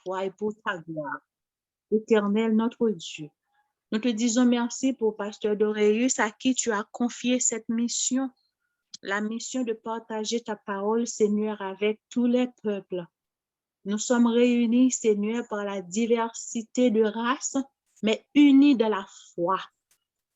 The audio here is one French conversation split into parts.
foi et pour ta gloire. Éternel, notre Dieu, nous te disons merci pour Pasteur Doréus à qui tu as confié cette mission, la mission de partager ta parole, Seigneur, avec tous les peuples. Nous sommes réunis, Seigneur, par la diversité de races, mais unis dans la foi.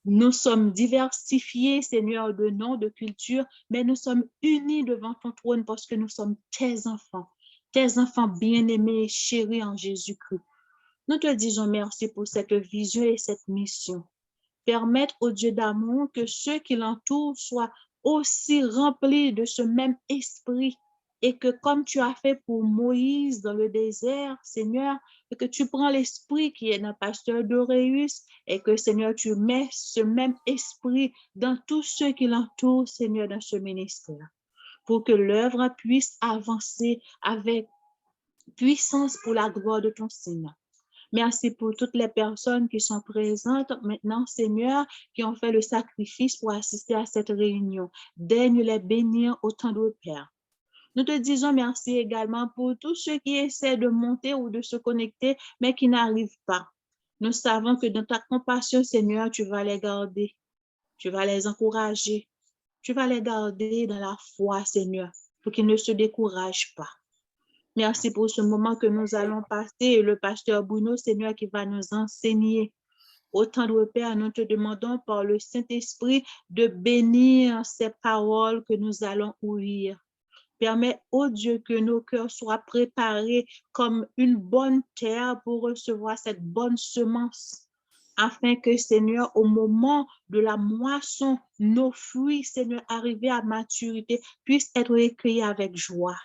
Nous sommes diversifiés, Seigneur, de noms, de culture, mais nous sommes unis devant ton trône parce que nous sommes tes enfants bien-aimés et chéris en Jésus-Christ. Nous te disons merci pour cette vision et cette mission. Permettre au Dieu d'amour que ceux qui l'entourent soient aussi remplis de ce même esprit et que comme tu as fait pour Moïse dans le désert, Seigneur, et que tu prends l'esprit qui est dans Pasteur Doréus et que, Seigneur, tu mets ce même esprit dans tous ceux qui l'entourent, Seigneur, dans ce ministère, pour que l'œuvre puisse avancer avec puissance pour la gloire de ton Seigneur. Merci pour toutes les personnes qui sont présentes maintenant, Seigneur, qui ont fait le sacrifice pour assister à cette réunion. Daigne les bénir autant de Père. Nous te disons merci également pour tous ceux qui essaient de monter ou de se connecter, mais qui n'arrivent pas. Nous savons que dans ta compassion, Seigneur, tu vas les garder. Tu vas les encourager. Tu vas les garder dans la foi, Seigneur, pour qu'ils ne se découragent pas. Merci pour ce moment que nous allons passer et le pasteur Bruno, Seigneur, qui va nous enseigner. Autant de Père, nous te demandons par le Saint-Esprit de bénir ces paroles que nous allons ouïr. Permets, ô Dieu, que nos cœurs soient préparés comme une bonne terre pour recevoir cette bonne semence, afin que, Seigneur, au moment de la moisson, nos fruits, Seigneur, arrivés à maturité, puissent être recueillis avec joie.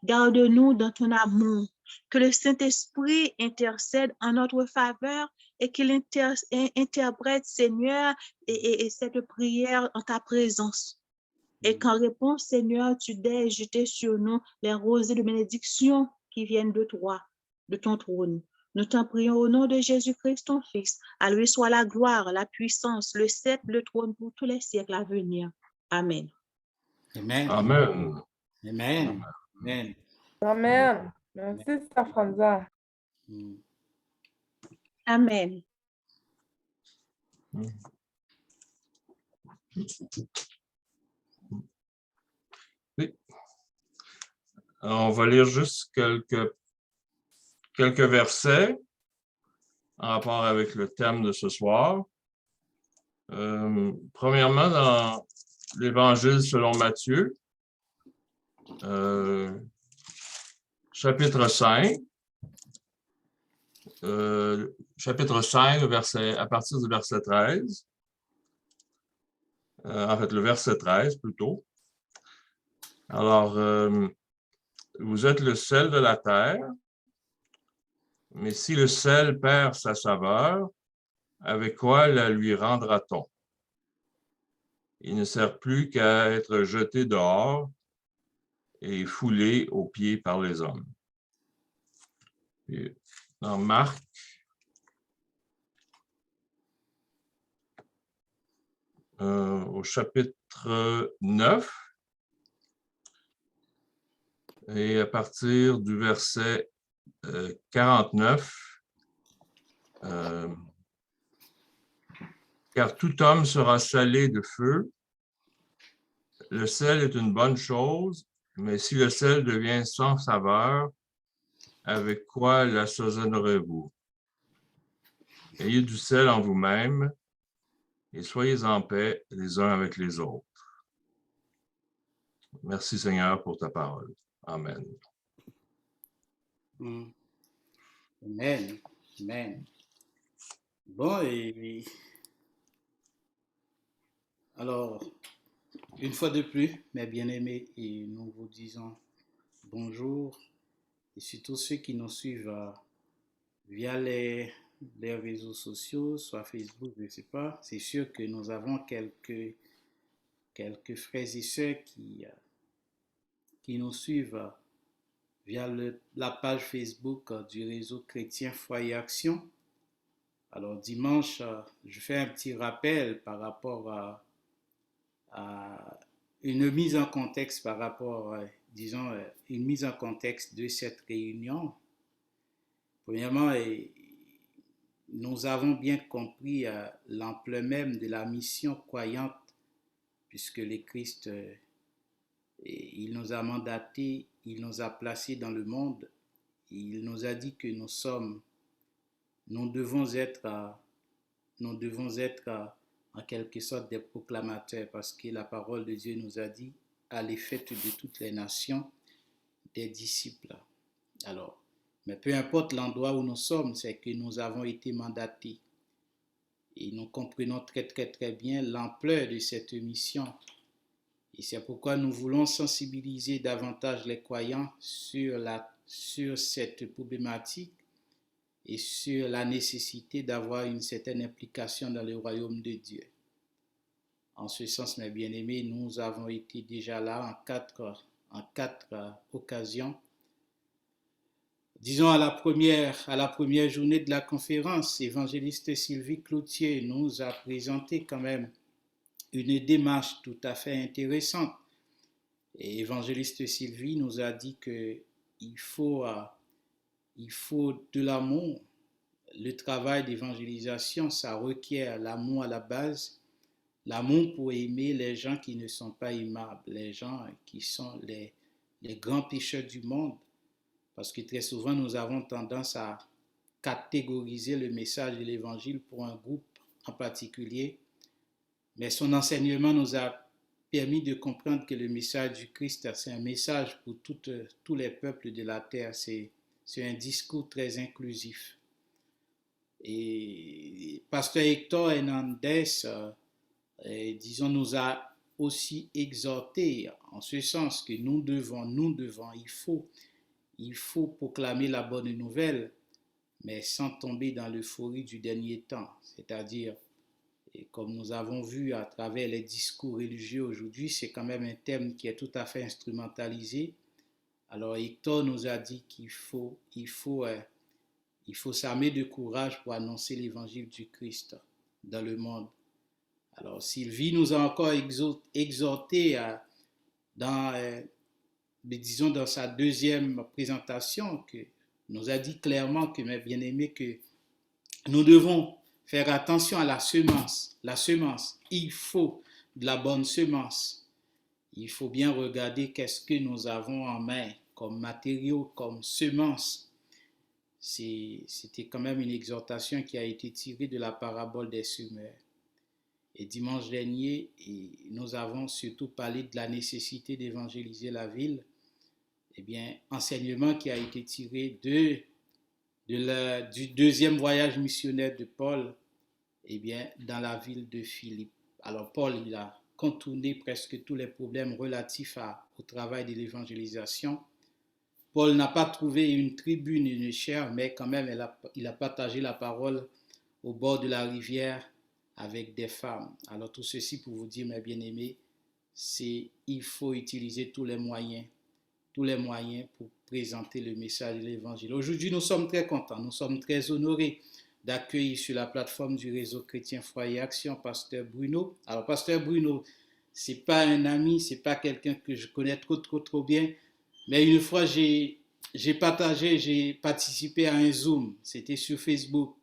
Garde-nous dans ton amour, que le Saint-Esprit intercède en notre faveur et qu'il interprète, Seigneur, et cette prière en ta présence. Et qu'en réponse, Seigneur, tu daies jeter sur nous les rosées de bénédiction qui viennent de toi, de ton trône. Nous t'en prions au nom de Jésus-Christ, ton Fils. À lui soit la gloire, la puissance, le sceptre, le trône pour tous les siècles à venir. Amen. Amen. Amen. Amen. Amen. Amen. Merci, Sister Franza. Amen. Oui. On va lire juste quelques versets en rapport avec le thème de ce soir. Premièrement, dans l'Évangile selon Matthieu, chapitre 5, à partir du verset 13. En fait, le verset 13 plutôt. Alors, vous êtes le sel de la terre, mais si le sel perd sa saveur, avec quoi la lui rendra-t-on? Il ne sert plus qu'à être jeté dehors et foulé aux pieds par les hommes. Et dans Marc, au chapitre 9, et à partir du verset 49, car tout homme sera salé de feu. Le sel est une bonne chose, mais si le sel devient sans saveur, avec quoi l'assaisonnerez-vous? Ayez du sel en vous-même et soyez en paix les uns avec les autres. Merci Seigneur pour ta parole. Amen. Amen. Amen. Bon, et alors, une fois de plus, mes bien-aimés, et nous vous disons bonjour, et surtout ceux qui nous suivent via les réseaux sociaux, soit Facebook, je ne sais pas. C'est sûr que nous avons quelques frères et sœurs qui nous suivent via la page Facebook du réseau chrétien Foyer Action. Alors dimanche, je fais un petit rappel par rapport à une mise en contexte par rapport, disons, une mise en contexte de cette réunion. Premièrement, nous avons bien compris l'ampleur même de la mission croyante, puisque le Christ, il nous a mandatés, il nous a placés dans le monde, il nous a dit que nous devons être en quelque sorte des proclamateurs, parce que la parole de Dieu nous a dit, allez faites de toutes les nations des disciples. Alors, mais peu importe l'endroit où nous sommes, c'est que nous avons été mandatés. Et nous comprenons très très très bien l'ampleur de cette mission. Et c'est pourquoi nous voulons sensibiliser davantage les croyants sur cette problématique et sur la nécessité d'avoir une certaine implication dans le royaume de Dieu. En ce sens, mes bien-aimés, nous avons été déjà là en quatre occasions. Disons à la première journée de la conférence, l'évangéliste Sylvie Cloutier nous a présenté quand même une démarche tout à fait intéressante. Et l'évangéliste Sylvie nous a dit qu'il faut de l'amour. Le travail d'évangélisation, ça requiert l'amour à la base, l'amour pour aimer les gens qui ne sont pas aimables, les gens qui sont les grands pécheurs du monde. Parce que très souvent, nous avons tendance à catégoriser le message de l'Évangile pour un groupe en particulier. Mais son enseignement nous a permis de comprendre que le message du Christ, c'est un message pour tous les peuples de la terre. C'est un discours très inclusif. Et Pasteur Hector Hernandez, disons, nous a aussi exhorté en ce sens que il faut proclamer la bonne nouvelle, mais sans tomber dans l'euphorie du dernier temps. C'est-à-dire, comme nous avons vu à travers les discours religieux aujourd'hui, c'est quand même un thème qui est tout à fait instrumentalisé. Alors Hector nous a dit qu'il faut s'armer de courage pour annoncer l'évangile du Christ dans le monde. Alors Sylvie nous a encore exhorté disons dans sa deuxième présentation, que nous a dit clairement que, mes bien-aimés, que nous devons faire attention à la semence. La semence, il faut de la bonne semence. Il faut bien regarder qu'est-ce que nous avons en main comme matériaux, comme semence. C'était quand même une exhortation qui a été tirée de la parabole des semeurs. Et dimanche dernier, nous avons surtout parlé de la nécessité d'évangéliser la ville. Eh bien, enseignement qui a été tiré du deuxième voyage missionnaire de Paul, eh bien, dans la ville de Philippe. Alors, Paul, il a contourné presque tous les problèmes relatifs au travail de l'évangélisation. Paul n'a pas trouvé une tribune, une chaire, mais quand même, il a partagé la parole au bord de la rivière avec des femmes. Alors, tout ceci pour vous dire, mes bien-aimés, il faut utiliser tous les moyens pour présenter le message de l'Évangile. Aujourd'hui, nous sommes très contents, nous sommes très honorés d'accueillir sur la plateforme du réseau chrétien Foi et Action Pasteur Bruno. Alors, Pasteur Bruno, c'est pas un ami, c'est pas quelqu'un que je connais trop bien, mais une fois, j'ai participé à un Zoom, c'était sur Facebook,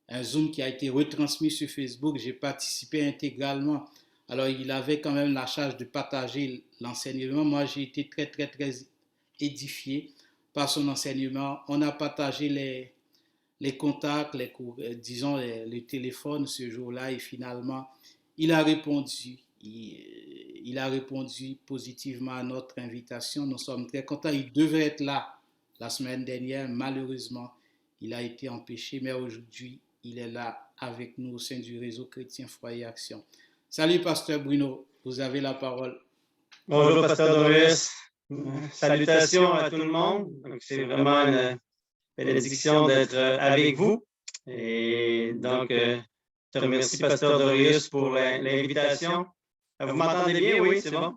un Zoom qui a été retransmis sur Facebook, j'ai participé intégralement. Alors, il avait quand même la charge de partager l'enseignement. Moi, j'ai été très, très, très édifié par son enseignement. On a partagé les contacts, le téléphone ce jour-là, et finalement, il a répondu. Il a répondu positivement à notre invitation. Nous sommes très contents. Il devait être là la semaine dernière. Malheureusement, il a été empêché, mais aujourd'hui, il est là avec nous au sein du réseau chrétien Foi et Action. Salut, Pasteur Bruno. Vous avez la parole. Bonjour, Pasteur Doris. Salutations à tout le monde. C'est vraiment une bénédiction d'être avec vous. Et donc, je te remercie, Pasteur Doris, pour l'invitation. Vous m'entendez bien? Oui, c'est bon?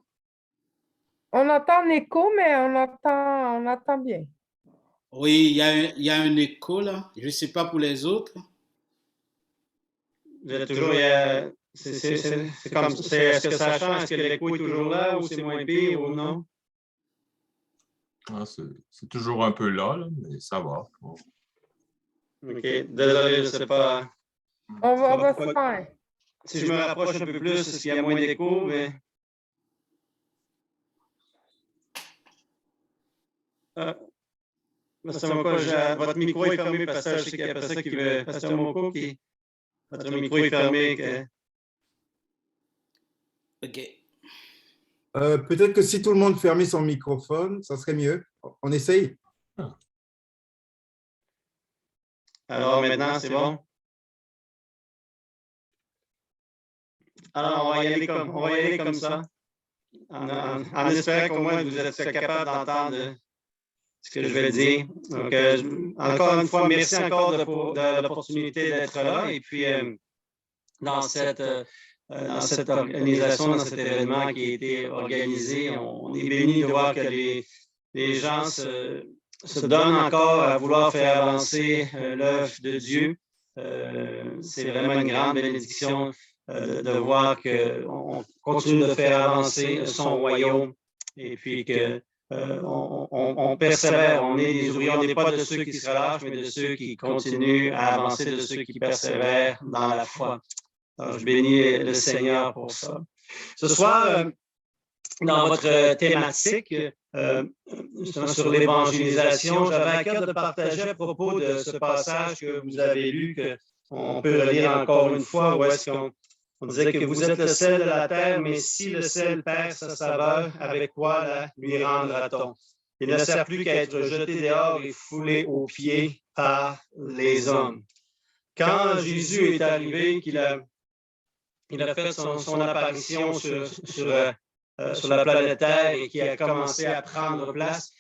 On entend un écho, mais on entend bien. Oui, il y a un écho là. Je ne sais pas pour les autres. Vous êtes toujours... C'est comme ça. Est-ce que ça change? Est-ce que l'écho est toujours là ou c'est moins pire ou non? Ah, c'est toujours un peu là, mais ça va. OK. Désolé, je ne sais pas. On va se faire. Si je me rapproche un peu plus, est-ce qu'il y a moins d'écho? Mais... Pasteur Moko, votre micro est fermé, Pasteur. Je sais qu'il y a Pasteur qui veut. Pasteur Moko, votre micro est fermé. OK. Peut-être que si tout le monde fermait son microphone, ça serait mieux. On essaye? Alors maintenant, c'est bon? Alors, on va y aller comme ça, en espérant qu'au moins vous êtes capable d'entendre ce que je vais dire. Donc, encore une fois, merci encore de l'opportunité d'être là. Et puis, dans cette organisation, dans cet événement qui a été organisé, on est béni de voir que les gens se donnent encore à vouloir faire avancer l'œuvre de Dieu. C'est vraiment une grande bénédiction de voir qu'on continue de faire avancer son royaume et puis qu'on persévère. On est des ouvriers, on n'est pas de ceux qui se relâchent, mais de ceux qui continuent à avancer, de ceux qui persévèrent dans la foi. Alors, je bénis le Seigneur pour ça. Ce soir, dans votre thématique, justement sur l'évangélisation, j'avais à cœur de partager à propos de ce passage que vous avez lu, qu'on peut relire encore une fois, où est-ce qu'on disait que vous êtes le sel de la terre, mais si le sel perd sa saveur, avec quoi la lui rendra-t-on? Il ne sert plus qu'à être jeté dehors et foulé aux pieds par les hommes. Quand Jésus est arrivé, qu'il a fait son apparition sur la planète Terre et qui a commencé à prendre place,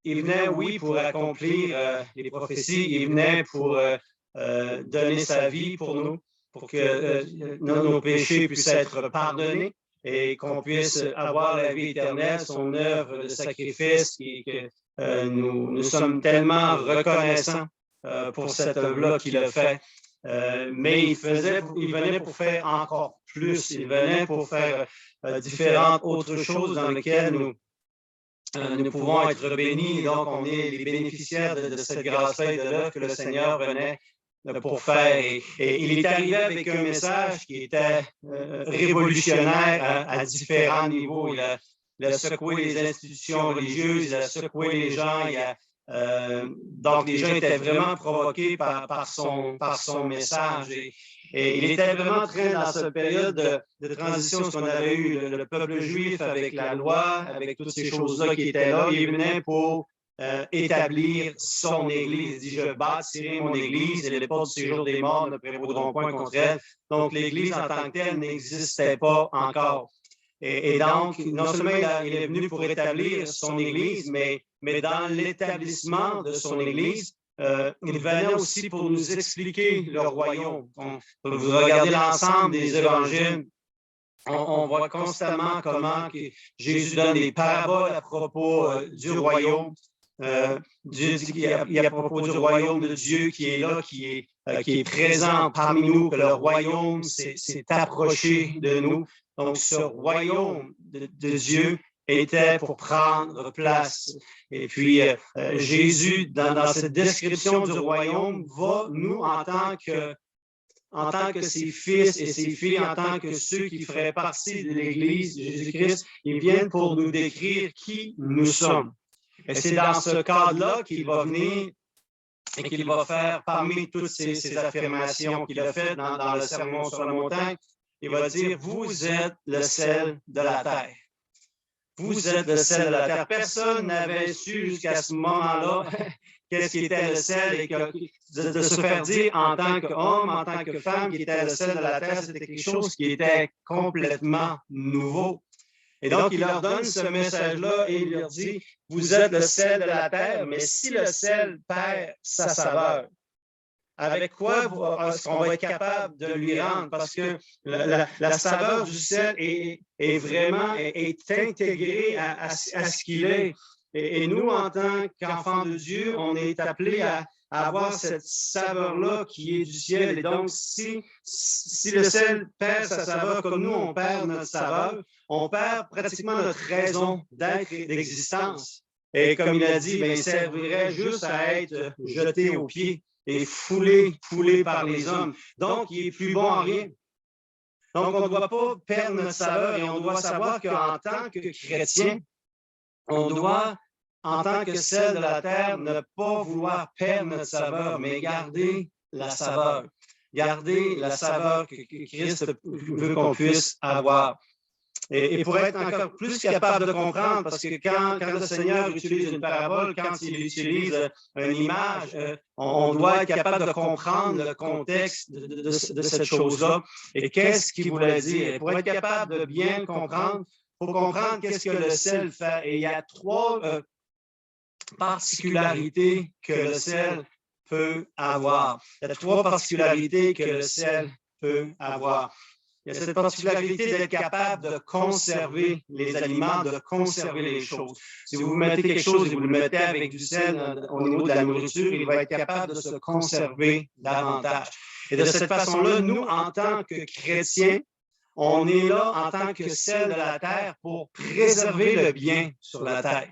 il venait, oui, pour accomplir les prophéties, il venait pour donner sa vie pour nous, pour que nos péchés puissent être pardonnés et qu'on puisse avoir la vie éternelle, son œuvre de sacrifice, que nous sommes tellement reconnaissants pour cette œuvre-là qu'il a fait. Mais il venait pour faire encore plus. Il venait pour faire différentes autres choses dans lesquelles nous pouvons être bénis. Donc, on est les bénéficiaires de cette grâce-là et de l'œuvre que le Seigneur venait pour faire. Et il est arrivé avec un message qui était révolutionnaire à différents niveaux. Il a secoué les institutions religieuses, il a secoué les gens. Donc, les gens étaient vraiment provoqués par son message. Et il était vraiment très dans cette période de transition, ce qu'on avait eu, le peuple juif avec la loi, avec toutes ces choses-là qui étaient là. Il venait pour établir son Église. Il dit, je bâtirai mon Église et les portes du séjour des morts ne prévaudront point contre elle. Donc, l'Église en tant que telle n'existait pas encore. Et donc, non seulement il est venu pour établir son Église, mais dans l'établissement de son Église, il venait aussi pour nous expliquer le royaume. Vous regardez l'ensemble des évangiles, on voit constamment comment Jésus donne des paraboles à propos du royaume. Dieu dit qu'il y a à propos du royaume de Dieu qui est là, qui est présent parmi nous, que le royaume s'est approché de nous. Donc, ce royaume de Dieu était pour prendre place. Et puis, Jésus, dans cette description du royaume, va nous, en tant que ses fils et ses filles, en tant que ceux qui feraient partie de l'Église de Jésus-Christ, ils viennent pour nous décrire qui nous sommes. Et c'est dans ce cadre-là qu'il va venir et qu'il va faire, parmi toutes ces affirmations qu'il a faites dans le Sermon sur la montagne, il va dire, vous êtes le sel de la terre. Vous êtes le sel de la terre. Personne n'avait su jusqu'à ce moment-là qu'est-ce qui était le sel et de se faire dire en tant qu'homme, en tant que femme, qui était le sel de la terre, c'était quelque chose qui était complètement nouveau. Et donc, il leur donne ce message-là et il leur dit, vous êtes le sel de la terre, mais si le sel perd sa saveur, avec quoi est-ce qu'on va être capable de lui rendre? Parce que la saveur du sel est vraiment intégrée à ce qu'il est. Et nous, en tant qu'enfants de Dieu, on est appelés à avoir cette saveur-là qui est du ciel. Et donc, si le sel perd sa saveur comme nous, on perd notre saveur, on perd pratiquement notre raison d'être et d'existence. Et comme il a dit, il servirait juste à être jeté aux pieds. est foulé par les hommes. Donc, il est plus bon en rien. Donc, on ne doit pas perdre notre saveur et on doit savoir qu'en tant que chrétien, on doit, en tant que sel de la terre, ne pas vouloir perdre notre saveur, mais garder la saveur. Garder la saveur que Christ veut qu'on puisse avoir. Et pour être encore plus capable de comprendre, parce que quand le Seigneur utilise une parabole, quand il utilise une image, on doit être capable de comprendre le contexte de cette chose-là et qu'est-ce qu'il voulait dire. Et pour être capable de bien comprendre, il faut comprendre qu'est-ce que le sel fait. Et il y a trois particularités que le sel peut avoir. Il y a trois particularités que le sel peut avoir. Il y a cette particularité d'être capable de conserver les aliments, de conserver les choses. Si vous mettez quelque chose et vous le mettez avec du sel au niveau de la nourriture, il va être capable de se conserver davantage. Et de cette façon-là, nous, en tant que chrétiens, on est là en tant que sel de la terre pour préserver le bien sur la terre.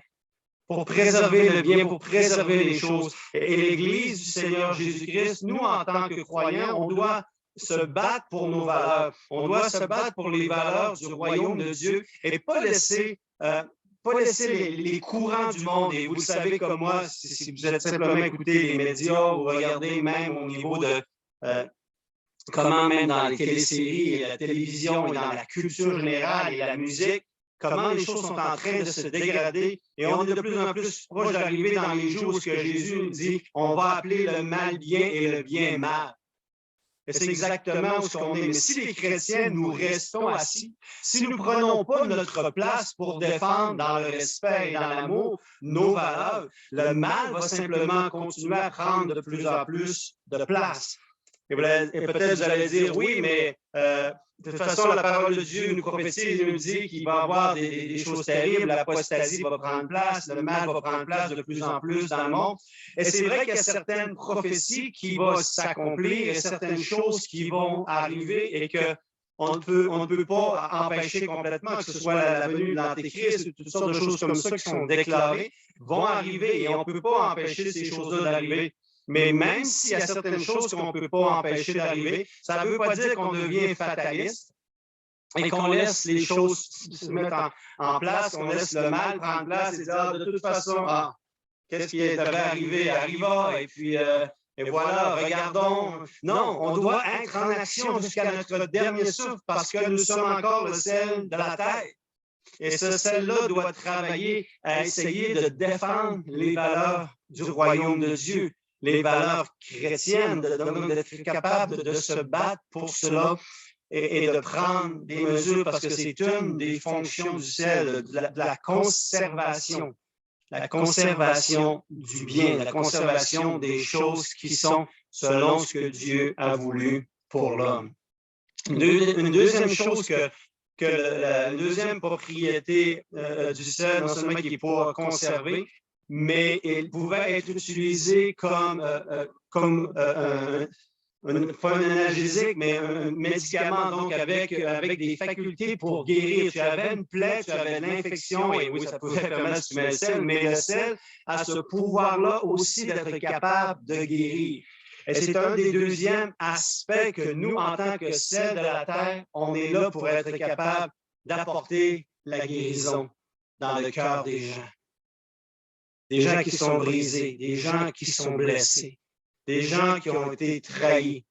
Pour préserver le bien, pour préserver les choses. Et l'Église du Seigneur Jésus-Christ, nous, en tant que croyants, on doit se battre pour nos valeurs. On doit se battre pour les valeurs du royaume de Dieu et pas laisser les courants du monde. Et vous le savez comme moi, si vous êtes simplement écouté les médias ou regardez même au niveau de comment même dans les téléséries et la télévision et dans la culture générale et la musique, comment les choses sont en train de se dégrader et on est de plus en plus proche d'arriver dans les jours où Jésus nous dit on va appeler le mal bien et le bien mal. Et c'est exactement où on est. Mais si les chrétiens, nous restons assis, si nous ne prenons pas notre place pour défendre dans le respect et dans l'amour nos valeurs, le mal va simplement continuer à prendre de plus en plus de place. Et peut-être vous allez dire, oui, mais de toute façon, la parole de Dieu nous prophétise et nous dit qu'il va y avoir des choses terribles, l'apostasie va prendre place, le mal va prendre place de plus en plus dans le monde. Et c'est vrai qu'il y a certaines prophéties qui vont s'accomplir et certaines choses qui vont arriver et qu'on ne peut pas empêcher complètement, que ce soit la venue de l'Antéchrist, toutes sortes de choses comme ça qui sont déclarées, vont arriver et on ne peut pas empêcher ces choses-là d'arriver. Mais même s'il y a certaines choses qu'on ne peut pas empêcher d'arriver, ça ne veut pas dire qu'on devient fataliste et qu'on laisse les choses se mettre en place, qu'on laisse le mal prendre place et dire de toute façon, qu'est-ce qui devait arriver arriva et puis et voilà, regardons. Non, on doit être en action jusqu'à notre dernier souffle parce que nous sommes encore le sel de la terre. Et ce sel-là doit travailler à essayer de défendre les valeurs du royaume de Dieu. Les valeurs chrétiennes, d'être capable de se battre pour cela et de prendre des mesures parce que c'est une des fonctions du sel, de la conservation du bien, la conservation des choses qui sont selon ce que Dieu a voulu pour l'homme. Une deuxième chose la deuxième propriété du sel, non seulement qu'il est pas conservé, mais il pouvait être utilisé comme pas un analgésique, mais un médicament, donc avec des facultés pour guérir. Tu avais une plaie, tu avais l'infection, et oui, ça pouvait permettre de mettre le sel, mais le sel a ce pouvoir-là aussi d'être capable de guérir. Et c'est un des deuxièmes aspects que nous, en tant que sel de la terre, on est là pour être capable d'apporter la guérison dans le cœur des gens. Des gens qui sont brisés, des gens qui sont blessés, des gens qui ont été trahis,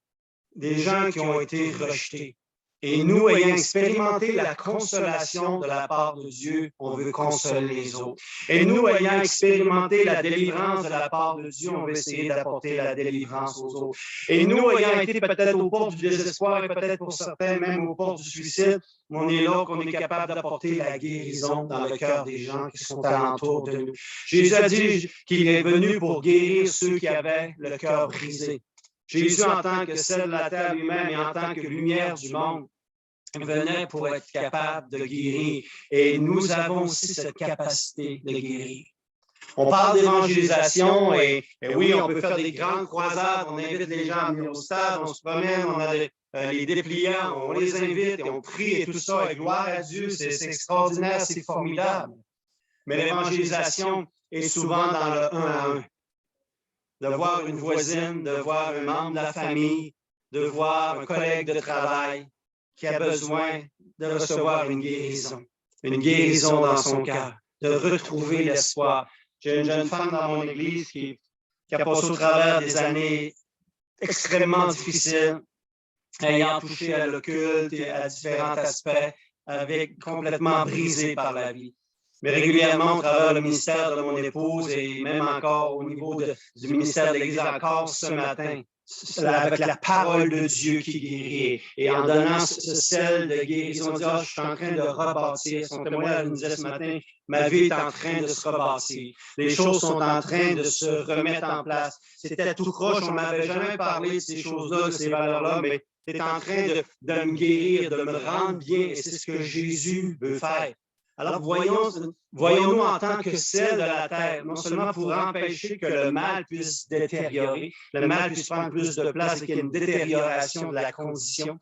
des gens qui ont été rejetés. Et nous, ayant expérimenté la consolation de la part de Dieu, on veut consoler les autres. Et nous, ayant expérimenté la délivrance de la part de Dieu, on veut essayer d'apporter la délivrance aux autres. Et nous, ayant été peut-être aux portes du désespoir et peut-être pour certains même aux portes du suicide, on est là qu'on est capable d'apporter la guérison dans le cœur des gens qui sont alentour de nous. Jésus a dit qu'il est venu pour guérir ceux qui avaient le cœur brisé. Jésus, en tant que sel de la terre lui-même et en tant que lumière du monde, venait pour être capable de guérir. Et nous avons aussi cette capacité de guérir. On parle d'évangélisation et oui, on peut faire des grandes croisades, on invite les gens à venir au stade, on se promène, on a les dépliants, on les invite et on prie et tout ça, et gloire à Dieu, c'est extraordinaire, c'est formidable. Mais l'évangélisation est souvent dans le 1 à 1. de voir une voisine, de voir un membre de la famille, de voir un collègue de travail qui a besoin de recevoir une guérison dans son cœur, de retrouver l'espoir. J'ai une jeune femme dans mon église qui a passé au travers des années extrêmement difficiles, ayant touché à l'occulte et à différents aspects, avec complètement brisée par la vie. Mais régulièrement, au travers du ministère de mon épouse et même encore au niveau du ministère de l'Église, encore ce matin, avec la parole de Dieu qui guérit. Et en donnant ce sel de guérison, on dit, je suis en train de rebâtir. Son témoignage nous disait ce matin, ma vie est en train de se rebâtir. Les choses sont en train de se remettre en place. C'était tout croche, on m'avait jamais parlé de ces choses-là, de ces valeurs-là, mais c'est en train de me guérir, de me rendre bien, et c'est ce que Jésus veut faire. Alors, voyons-nous en tant que sel de la terre, non seulement pour empêcher que le mal puisse détériorer, le mal puisse prendre plus de place et qu'il y ait une détérioration de la condition.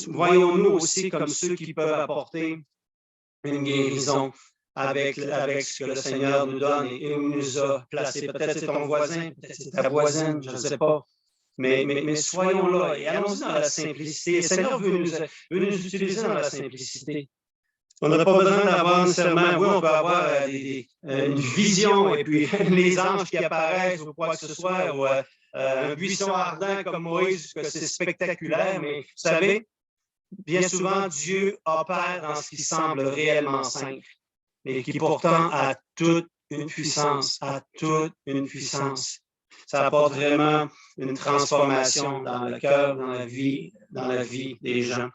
Voyons-nous aussi comme ceux qui peuvent apporter une guérison avec ce que le Seigneur nous donne et où il nous a placés. Peut-être c'est ton voisin, peut-être c'est ta voisine, je ne sais pas. Mais soyons là et allons-y dans la simplicité. Le Seigneur veut nous utiliser dans la simplicité. On n'a pas besoin d'avoir nécessairement, oui, on peut avoir une vision et puis les anges qui apparaissent ou quoi que ce soit, ou un buisson ardent comme Moïse, que c'est spectaculaire, mais vous savez, bien souvent, Dieu opère dans ce qui semble réellement simple, mais qui pourtant a toute une puissance, Ça apporte vraiment une transformation dans le cœur, dans la vie des gens.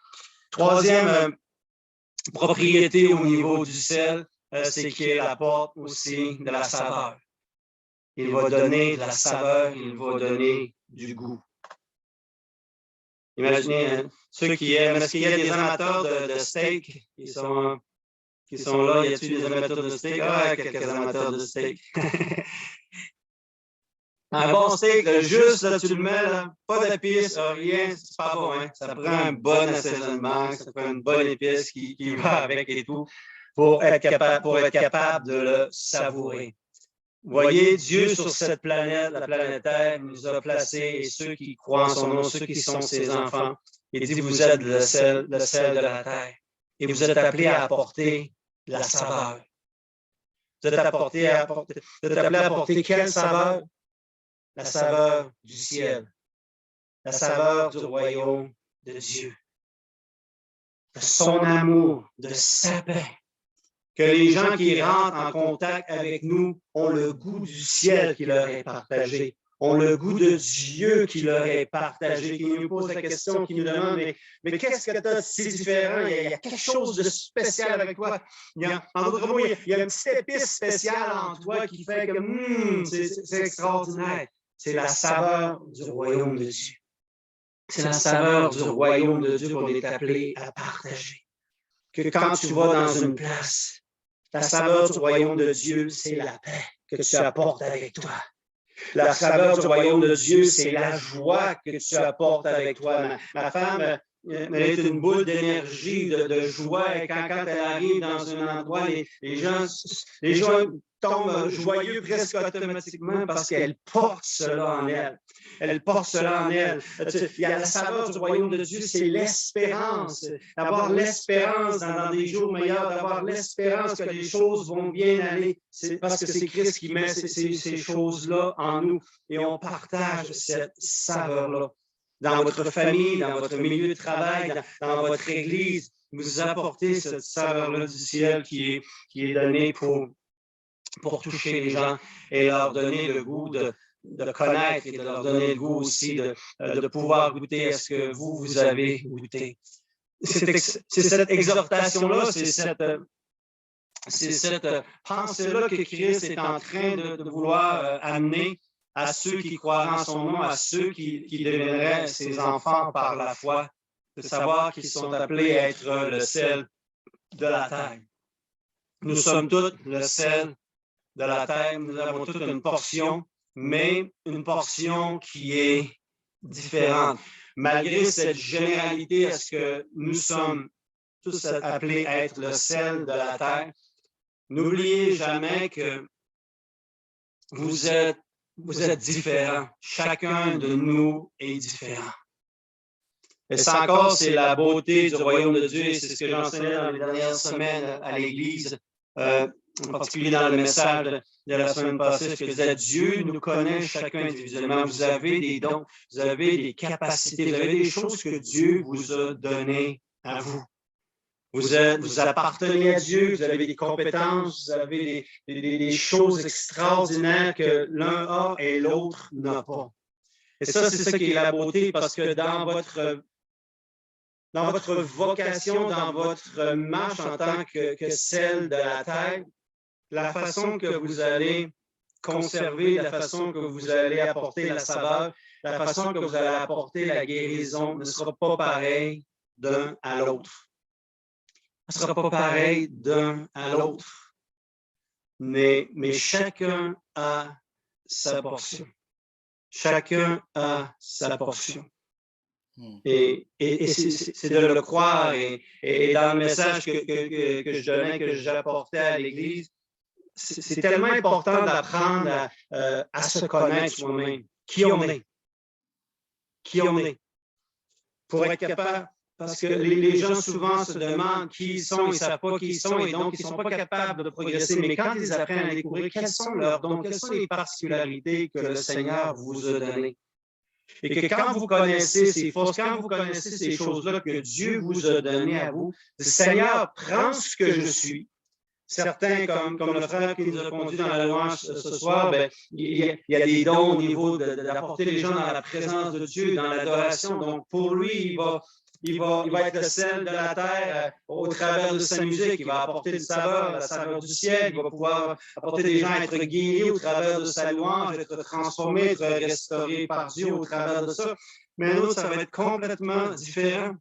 Troisième propriété au niveau du sel, c'est qu'il apporte aussi de la saveur. Il va donner de la saveur, il va donner du goût. Imaginez ceux qui aiment, est-ce qu'il y a des amateurs de steak qui sont là? Y a-t-il des amateurs de steak? Ah, quelques amateurs de steak. Un bon steak, juste, là, tu le mets, là, pas d'épices, rien, c'est pas bon, hein? Ça prend un bon assaisonnement, ça prend une bonne épice qui va avec et tout, pour être capable de le savourer. Vous voyez, Dieu sur cette planète, la planète Terre, nous a placés, et ceux qui croient en son nom, ceux qui sont ses enfants, il dit, vous êtes le sel de la terre, et vous êtes appelés à apporter la saveur. Vous êtes appelés à apporter quelle saveur? La saveur du ciel, la saveur du royaume de Dieu, de son amour, de sa paix. Que les gens qui rentrent en contact avec nous ont le goût du ciel qui leur est partagé, ont le goût de Dieu qui leur est partagé, qui nous pose la question, qui nous demande, mais qu'est-ce que tu as de si différent? Il y a quelque chose de spécial avec toi. En d'autres mots, il y a une petite épice spéciale en toi qui fait que c'est extraordinaire. C'est la saveur du royaume de Dieu. C'est la saveur du royaume de Dieu qu'on est appelé à partager. Que quand tu vas dans une place, la saveur du royaume de Dieu, c'est la paix que tu apportes avec toi. La saveur du royaume de Dieu, c'est la joie que tu apportes avec toi. Ma femme, elle est une boule d'énergie, de joie, et quand elle arrive dans un endroit, les gens tombent joyeux presque automatiquement parce qu'elle porte cela en elle. Elle porte cela en elle. Il y a la saveur du royaume de Dieu, c'est l'espérance. D'avoir l'espérance dans des jours meilleurs, d'avoir l'espérance que les choses vont bien aller. C'est parce que c'est Christ qui met ces choses-là en nous et on partage cette saveur-là. Dans votre famille, dans votre milieu de travail, dans votre église, vous apportez cette saveur-là du ciel qui est donnée pour toucher les gens et leur donner le goût de connaître et de leur donner le goût aussi de pouvoir goûter à ce que vous avez goûté. C'est cette exhortation-là, c'est cette pensée-là que Christ est en train de vouloir amener à ceux qui croiront en son nom, à ceux qui deviendraient ses enfants par la foi, de savoir qu'ils sont appelés à être le sel de la terre. Nous sommes tous le sel de la terre, nous avons toute une portion, mais une portion qui est différente. Malgré cette généralité, est-ce que nous sommes tous appelés à être le sel de la terre? N'oubliez jamais que vous êtes vous êtes différents. Chacun de nous est différent. Et ça encore, c'est la beauté du royaume de Dieu, et c'est ce que j'enseignais dans les dernières semaines à l'Église, en particulier dans le message de la semaine passée, ce que disait Dieu nous connaît chacun individuellement. Vous avez des dons, vous avez des capacités, vous avez des choses que Dieu vous a données à vous. Vous appartenez à Dieu, vous avez des compétences, vous avez des choses extraordinaires que l'un a et l'autre n'a pas. Et ça, c'est ça qui est la beauté, parce que dans votre vocation, dans votre marche en tant que celle de la terre, la façon que vous allez conserver, la façon que vous allez apporter la saveur, la façon que vous allez apporter la guérison ne sera pas pareille d'un à l'autre. Ce ne sera pas pareil d'un à l'autre. Mais chacun a sa portion. Chacun a sa portion. Et c'est de le croire. Et dans le message que je donnais, que j'apportais à l'Église, c'est tellement important d'apprendre à se connaître soi-même. Qui on est. Qui on est. Pour être capable, parce que les gens souvent se demandent qui ils sont, ils ne savent pas qui ils sont, et donc ils ne sont pas capables de progresser. Mais quand ils apprennent à découvrir quels sont leurs dons, quelles sont les particularités que le Seigneur vous a données, et que quand vous connaissez ces forces, quand vous connaissez ces choses-là que Dieu vous a données à vous, le Seigneur prend ce que je suis. Certains, comme le frère qui nous a conduit dans la louange ce soir, ben, il y a des dons au niveau d'apporter les gens dans la présence de Dieu, dans l'adoration. Donc, pour lui, il va être le sel de la terre au travers de sa musique. Il va apporter la saveur du ciel. Il va pouvoir apporter des gens à être guéris au travers de sa louange, être transformés, être restaurés par Dieu au travers de ça. Mais un autre, ça va être complètement différent.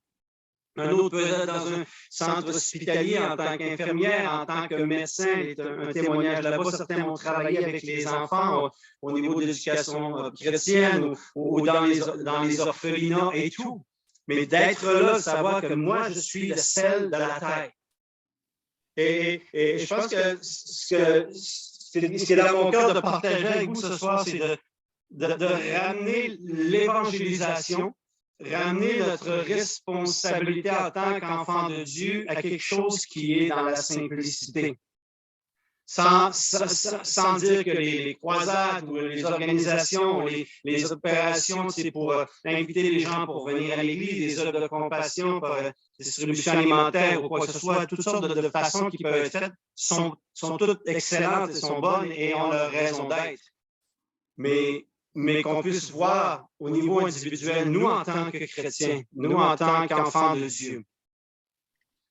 Un autre peut être dans un centre hospitalier en tant qu'infirmière, en tant que médecin, c'est un témoignage là-bas. Certains vont travailler avec les enfants au niveau de l'éducation chrétienne ou dans les orphelinats et tout. Mais d'être là, de savoir que moi, je suis le sel de la terre. Et je pense que ce qui est dans mon cœur de partager avec vous ce soir, c'est de ramener l'évangélisation, ramener notre responsabilité en tant qu'enfant de Dieu à quelque chose qui est dans la simplicité. Sans dire que les croisades ou les organisations, les opérations, c'est pour inviter les gens pour venir à l'Église, des œuvres de compassion, pour distribution alimentaire ou quoi que ce soit, toutes sortes de façons qui peuvent être faites sont toutes excellentes et sont bonnes et ont leur raison d'être. Mais qu'on puisse voir au niveau individuel, nous en tant que chrétiens, nous en tant qu'enfants de Dieu,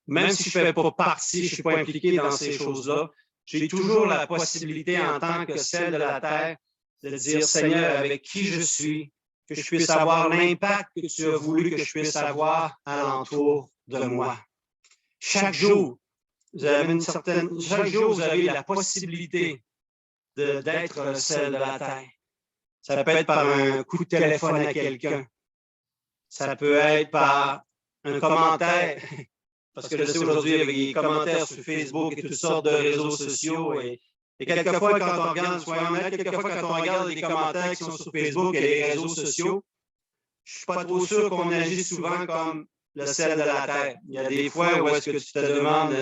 même si je ne fais pas partie, je ne suis pas impliqué dans ces choses-là, j'ai toujours la possibilité en tant que celle de la terre de dire, Seigneur, avec qui je suis, que je puisse avoir l'impact que tu as voulu que je puisse avoir alentour de moi. Chaque jour, vous avez la possibilité d'être celle de la terre. Ça peut être par un coup de téléphone à quelqu'un. Ça peut être par un commentaire. Parce que je sais aujourd'hui, avec les commentaires sur Facebook et toutes sortes de réseaux sociaux, et quelquefois, quand on regarde, soyons honnêtes, quelquefois, quand on regarde les commentaires qui sont sur Facebook et les réseaux sociaux, je ne suis pas trop sûr qu'on agit souvent comme le sel de la terre. Il y a des fois où est-ce que tu te demandes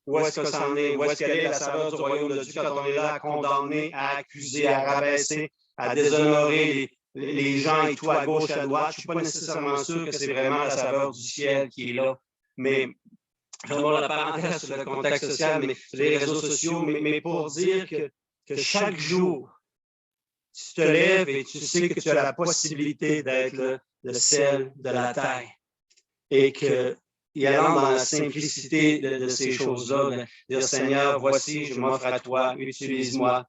où est-ce que ça en est, où est-ce qu'elle est la saveur du royaume de Dieu quand on est là à condamner, à accuser, à rabaisser, à déshonorer les gens et tout à gauche, à droite. Je ne suis pas nécessairement sûr que c'est vraiment la saveur du ciel qui est là. Mais, vraiment la parenthèse sur le contexte social, mais les réseaux sociaux, mais pour dire que chaque jour, tu te lèves et tu sais que tu as la possibilité d'être le sel de la terre. Et que, y allant dans la simplicité de ces choses-là, de dire Seigneur, voici, je m'offre à toi, utilise-moi.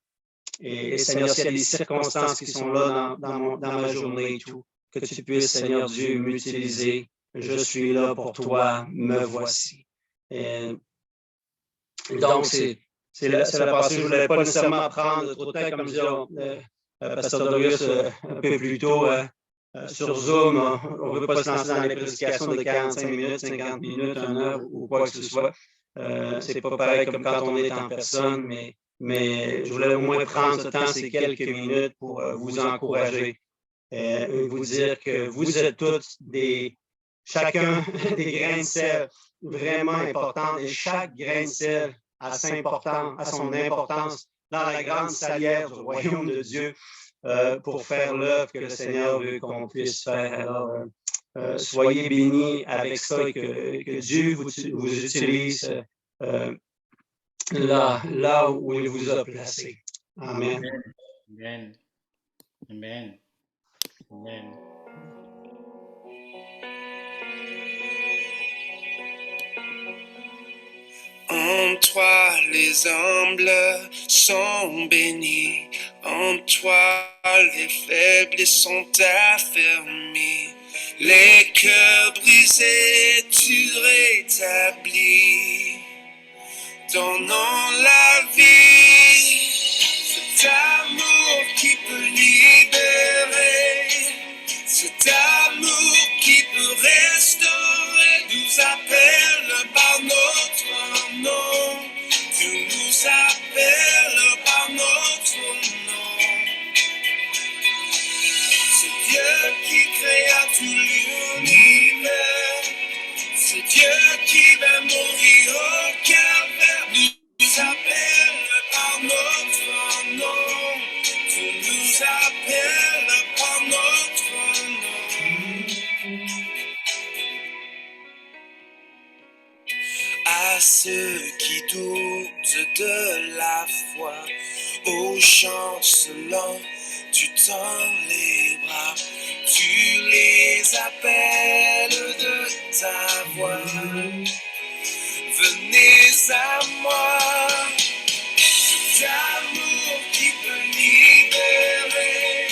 Et Seigneur, s'il y a des circonstances qui sont là dans ma journée et tout, que tu puisses, Seigneur Dieu, m'utiliser. Je suis là pour toi, me voici. Donc, c'est la pensée. Je ne voulais pas nécessairement prendre trop de temps, comme disait Pasteur Dorius un peu plus tôt sur Zoom. On ne veut pas se lancer dans les prédications de 45 minutes, 50 minutes, 1 heure ou quoi que ce soit. C'est pas pareil comme quand on est en personne, mais mais je voulais au moins prendre ce temps, ces quelques minutes pour vous encourager. Vous dire que vous êtes tous chacun des grains de sel vraiment importants et chaque grain de sel a son importance dans la grande salière du royaume de Dieu pour faire l'œuvre que le Seigneur veut qu'on puisse faire. Alors, soyez bénis avec ça et que Dieu vous utilise là où il vous a placé. Amen. Amen. Amen. Amen. En toi, les humbles sont bénis. En toi, les faibles sont affermis. Les cœurs brisés, tu rétablis. Donnons la vie. Cet amour qui peut libérer. Cet amour qui peut restaurer nous appelle par notre nom. Tu nous appelles par notre nom. C'est Dieu qui créa tout l'univers. C'est Dieu qui va mourir au calvaire. Nous appelle par notre nom. Tu nous appelles par notre nom. À ceux qui doutent de la foi, aux chancelants, tu tends les bras, tu les appelles de ta voix. Venez à moi, cet amour qui peut libérer,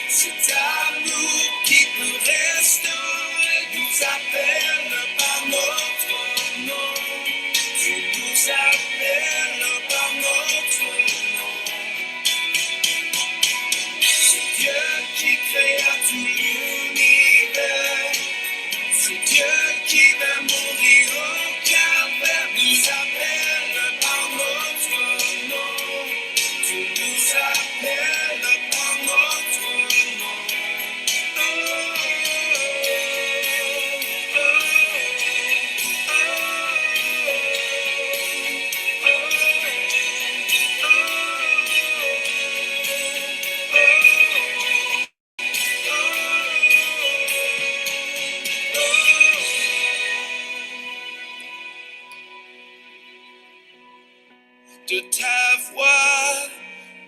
cet amour qui peut restaurer, nous appelle par notre nom. Tu nous appelles par notre nom. C'est Dieu qui créa tout l'univers. C'est Dieu qui va mourir au calvaire. Nous appelle par notre nom. Tu nous appelles par notre nom.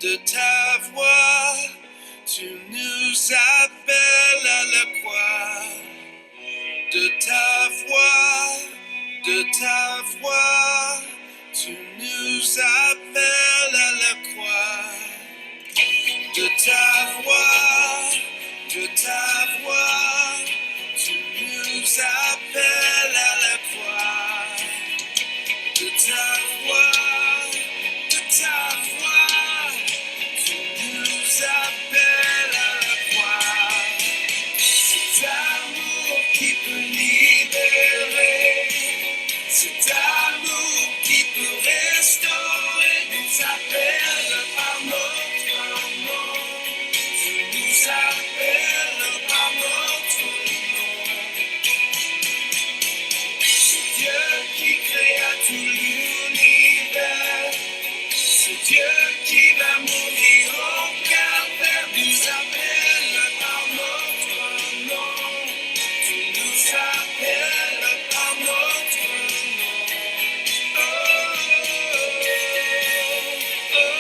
De ta voix, tu nous appelles à la croix. De ta voix, tu nous appelles à la croix. De ta voix, tu nous appelles à la croix. De ta voix, tu nous appelles à la croix. Cet amour qui peut libérer, cet amour qui peut restaurer, nous appelle par notre nom. Tu nous appelles par notre nom. C'est Dieu qui créa tout l'univers. C'est Dieu qui va mourir au calvaire. Nous appelle par notre nom. Tu nous appelles par notre nom. Oh, oh, oh,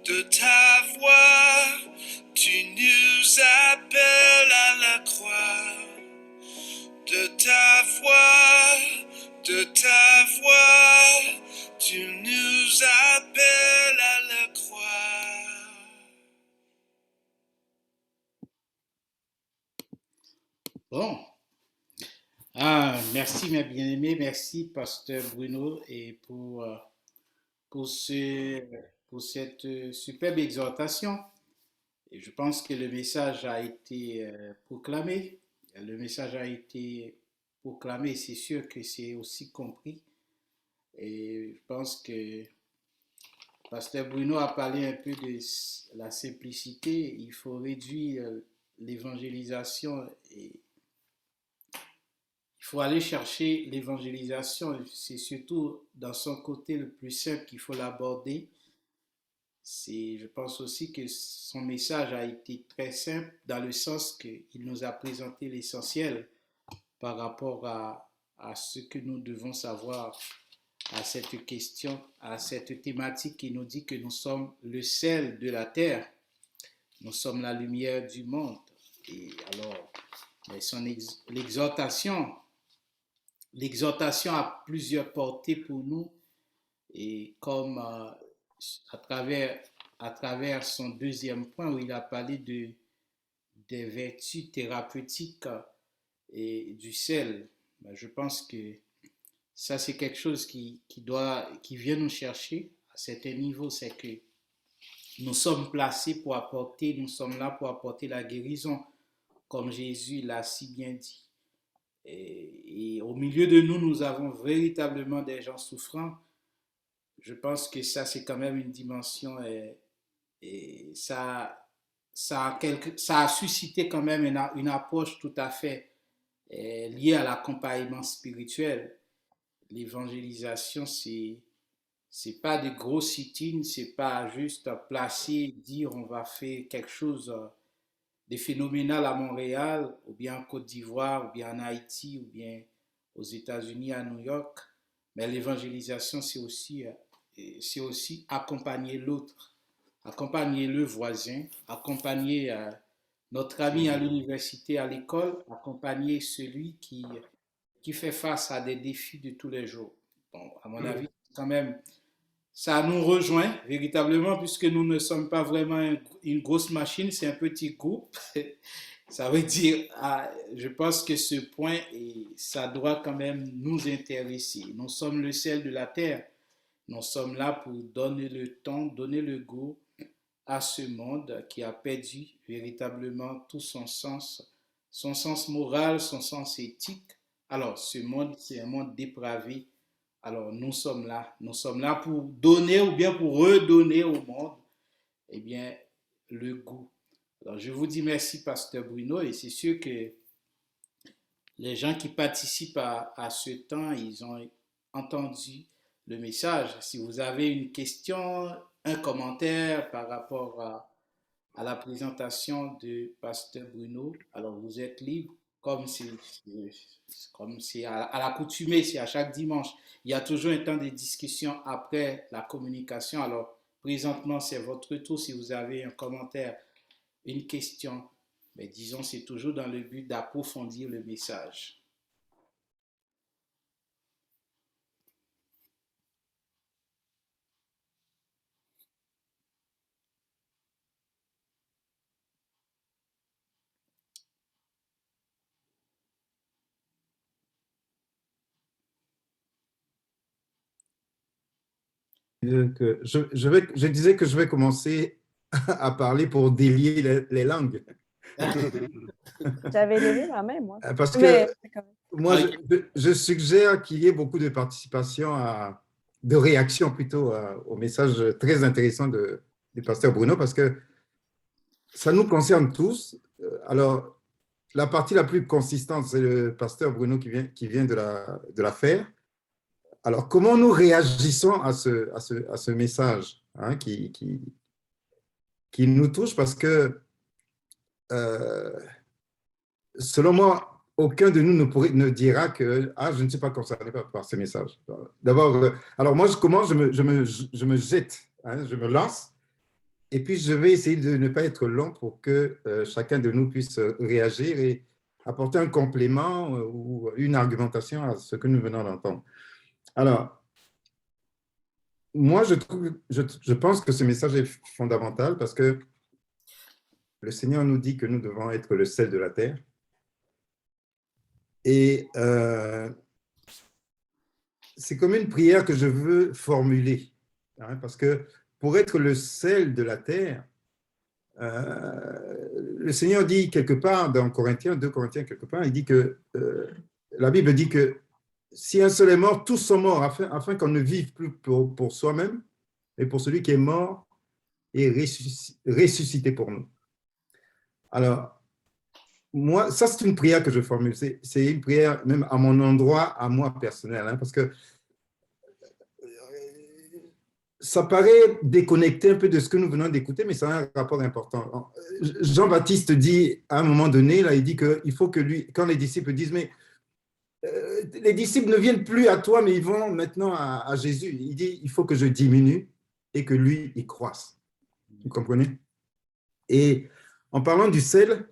de ta voix, tu nous appelles à la croix. De ta voix, tu nous appelles à la croix. Bon, Merci, mes bien-aimés. Merci, Pasteur Bruno, et pour, ce, pour cette superbe exhortation. Et je pense que le message a été proclamé. Le message a été proclamé. C'est sûr que c'est aussi compris. Et je pense que Pasteur Bruno a parlé un peu de la simplicité. Il faut réduire l'évangélisation et il faut aller chercher l'évangélisation. C'est surtout dans son côté le plus simple qu'il faut l'aborder. Je pense aussi que son message a été très simple dans le sens qu'il nous a présenté l'essentiel par rapport à ce que nous devons savoir à cette question, à cette thématique qui nous dit que nous sommes le sel de la terre, nous sommes la lumière du monde. Et alors, l'exhortation a plusieurs portées pour nous et comme à travers son deuxième point où il a parlé des vertus thérapeutiques et du sel, je pense que ça c'est quelque chose qui vient nous chercher à certain niveau, c'est que nous sommes placés pour apporter, nous sommes là pour apporter la guérison, comme Jésus l'a si bien dit. Et au milieu de nous, nous avons véritablement des gens souffrants. Je pense que ça, c'est quand même une dimension et ça a suscité quand même une approche tout à fait liée à l'accompagnement spirituel. L'évangélisation, c'est pas de gros sit-ins, c'est pas juste placer, dire on va faire quelque chose de phénoménal à Montréal, ou bien en Côte d'Ivoire, ou bien en Haïti, ou bien aux États-Unis, à New York. Mais l'évangélisation, c'est aussi accompagner l'autre, accompagner le voisin, accompagner notre ami à l'université, à l'école, accompagner celui qui fait face à des défis de tous les jours. Bon, à mon avis, quand même, ça nous rejoint véritablement puisque nous ne sommes pas vraiment une grosse machine, c'est un petit groupe. Ça veut dire, je pense que ce point, ça doit quand même nous intéresser. Nous sommes le sel de la terre. Nous sommes là pour donner le temps, donner le goût à ce monde qui a perdu véritablement tout son sens moral, son sens éthique. Alors, ce monde, c'est un monde dépravé. Alors, nous sommes là pour donner ou bien pour redonner au monde, eh bien, le goût. Alors, je vous dis merci, Pasteur Bruno, et c'est sûr que les gens qui participent à ce temps, ils ont entendu le message. Si vous avez une question, un commentaire par rapport à la présentation de Pasteur Bruno, alors vous êtes libre, comme c'est à l'accoutumée, c'est à chaque dimanche. Il y a toujours un temps de discussion après la communication. Alors, présentement, c'est votre tour. Si vous avez un commentaire, une question, mais disons, c'est toujours dans le but d'approfondir le message. Je disais que je vais commencer à parler pour délier les langues. J'avais levé la main, moi. Parce Mais que c'est quand même- moi, je suggère qu'il y ait beaucoup de participation, de réaction plutôt au message très intéressant du pasteur Bruno, parce que ça nous concerne tous. Alors, la partie la plus consistante, c'est le pasteur Bruno qui vient de la faire. Alors, comment nous réagissons à ce message qui nous touche? Parce que, selon moi, aucun de nous ne dira que je ne suis pas concerné par ce message. D'abord, alors moi, je me jette, je me lance, et puis je vais essayer de ne pas être long pour que chacun de nous puisse réagir et apporter un complément ou une argumentation à ce que nous venons d'entendre. Alors, moi, je pense que ce message est fondamental parce que le Seigneur nous dit que nous devons être le sel de la terre. Et c'est comme une prière que je veux formuler, hein, parce que pour être le sel de la terre, le Seigneur dit quelque part dans Corinthiens, 2 Corinthiens quelque part, il dit que la Bible dit que si un seul est mort, tous sont morts, afin qu'on ne vive plus pour soi-même, mais pour celui qui est mort et ressuscité pour nous. Alors, moi, ça c'est une prière que je formule, c'est une prière même à mon endroit, à moi personnel, hein, parce que ça paraît déconnecté un peu de ce que nous venons d'écouter, mais ça a un rapport important. Jean-Baptiste dit à un moment donné, là, il dit qu'il faut que lui, quand les disciples disent, mais les disciples ne viennent plus à toi, mais ils vont maintenant à Jésus. Il dit, il faut que je diminue et que lui, il croisse. Vous comprenez? Et en parlant du sel,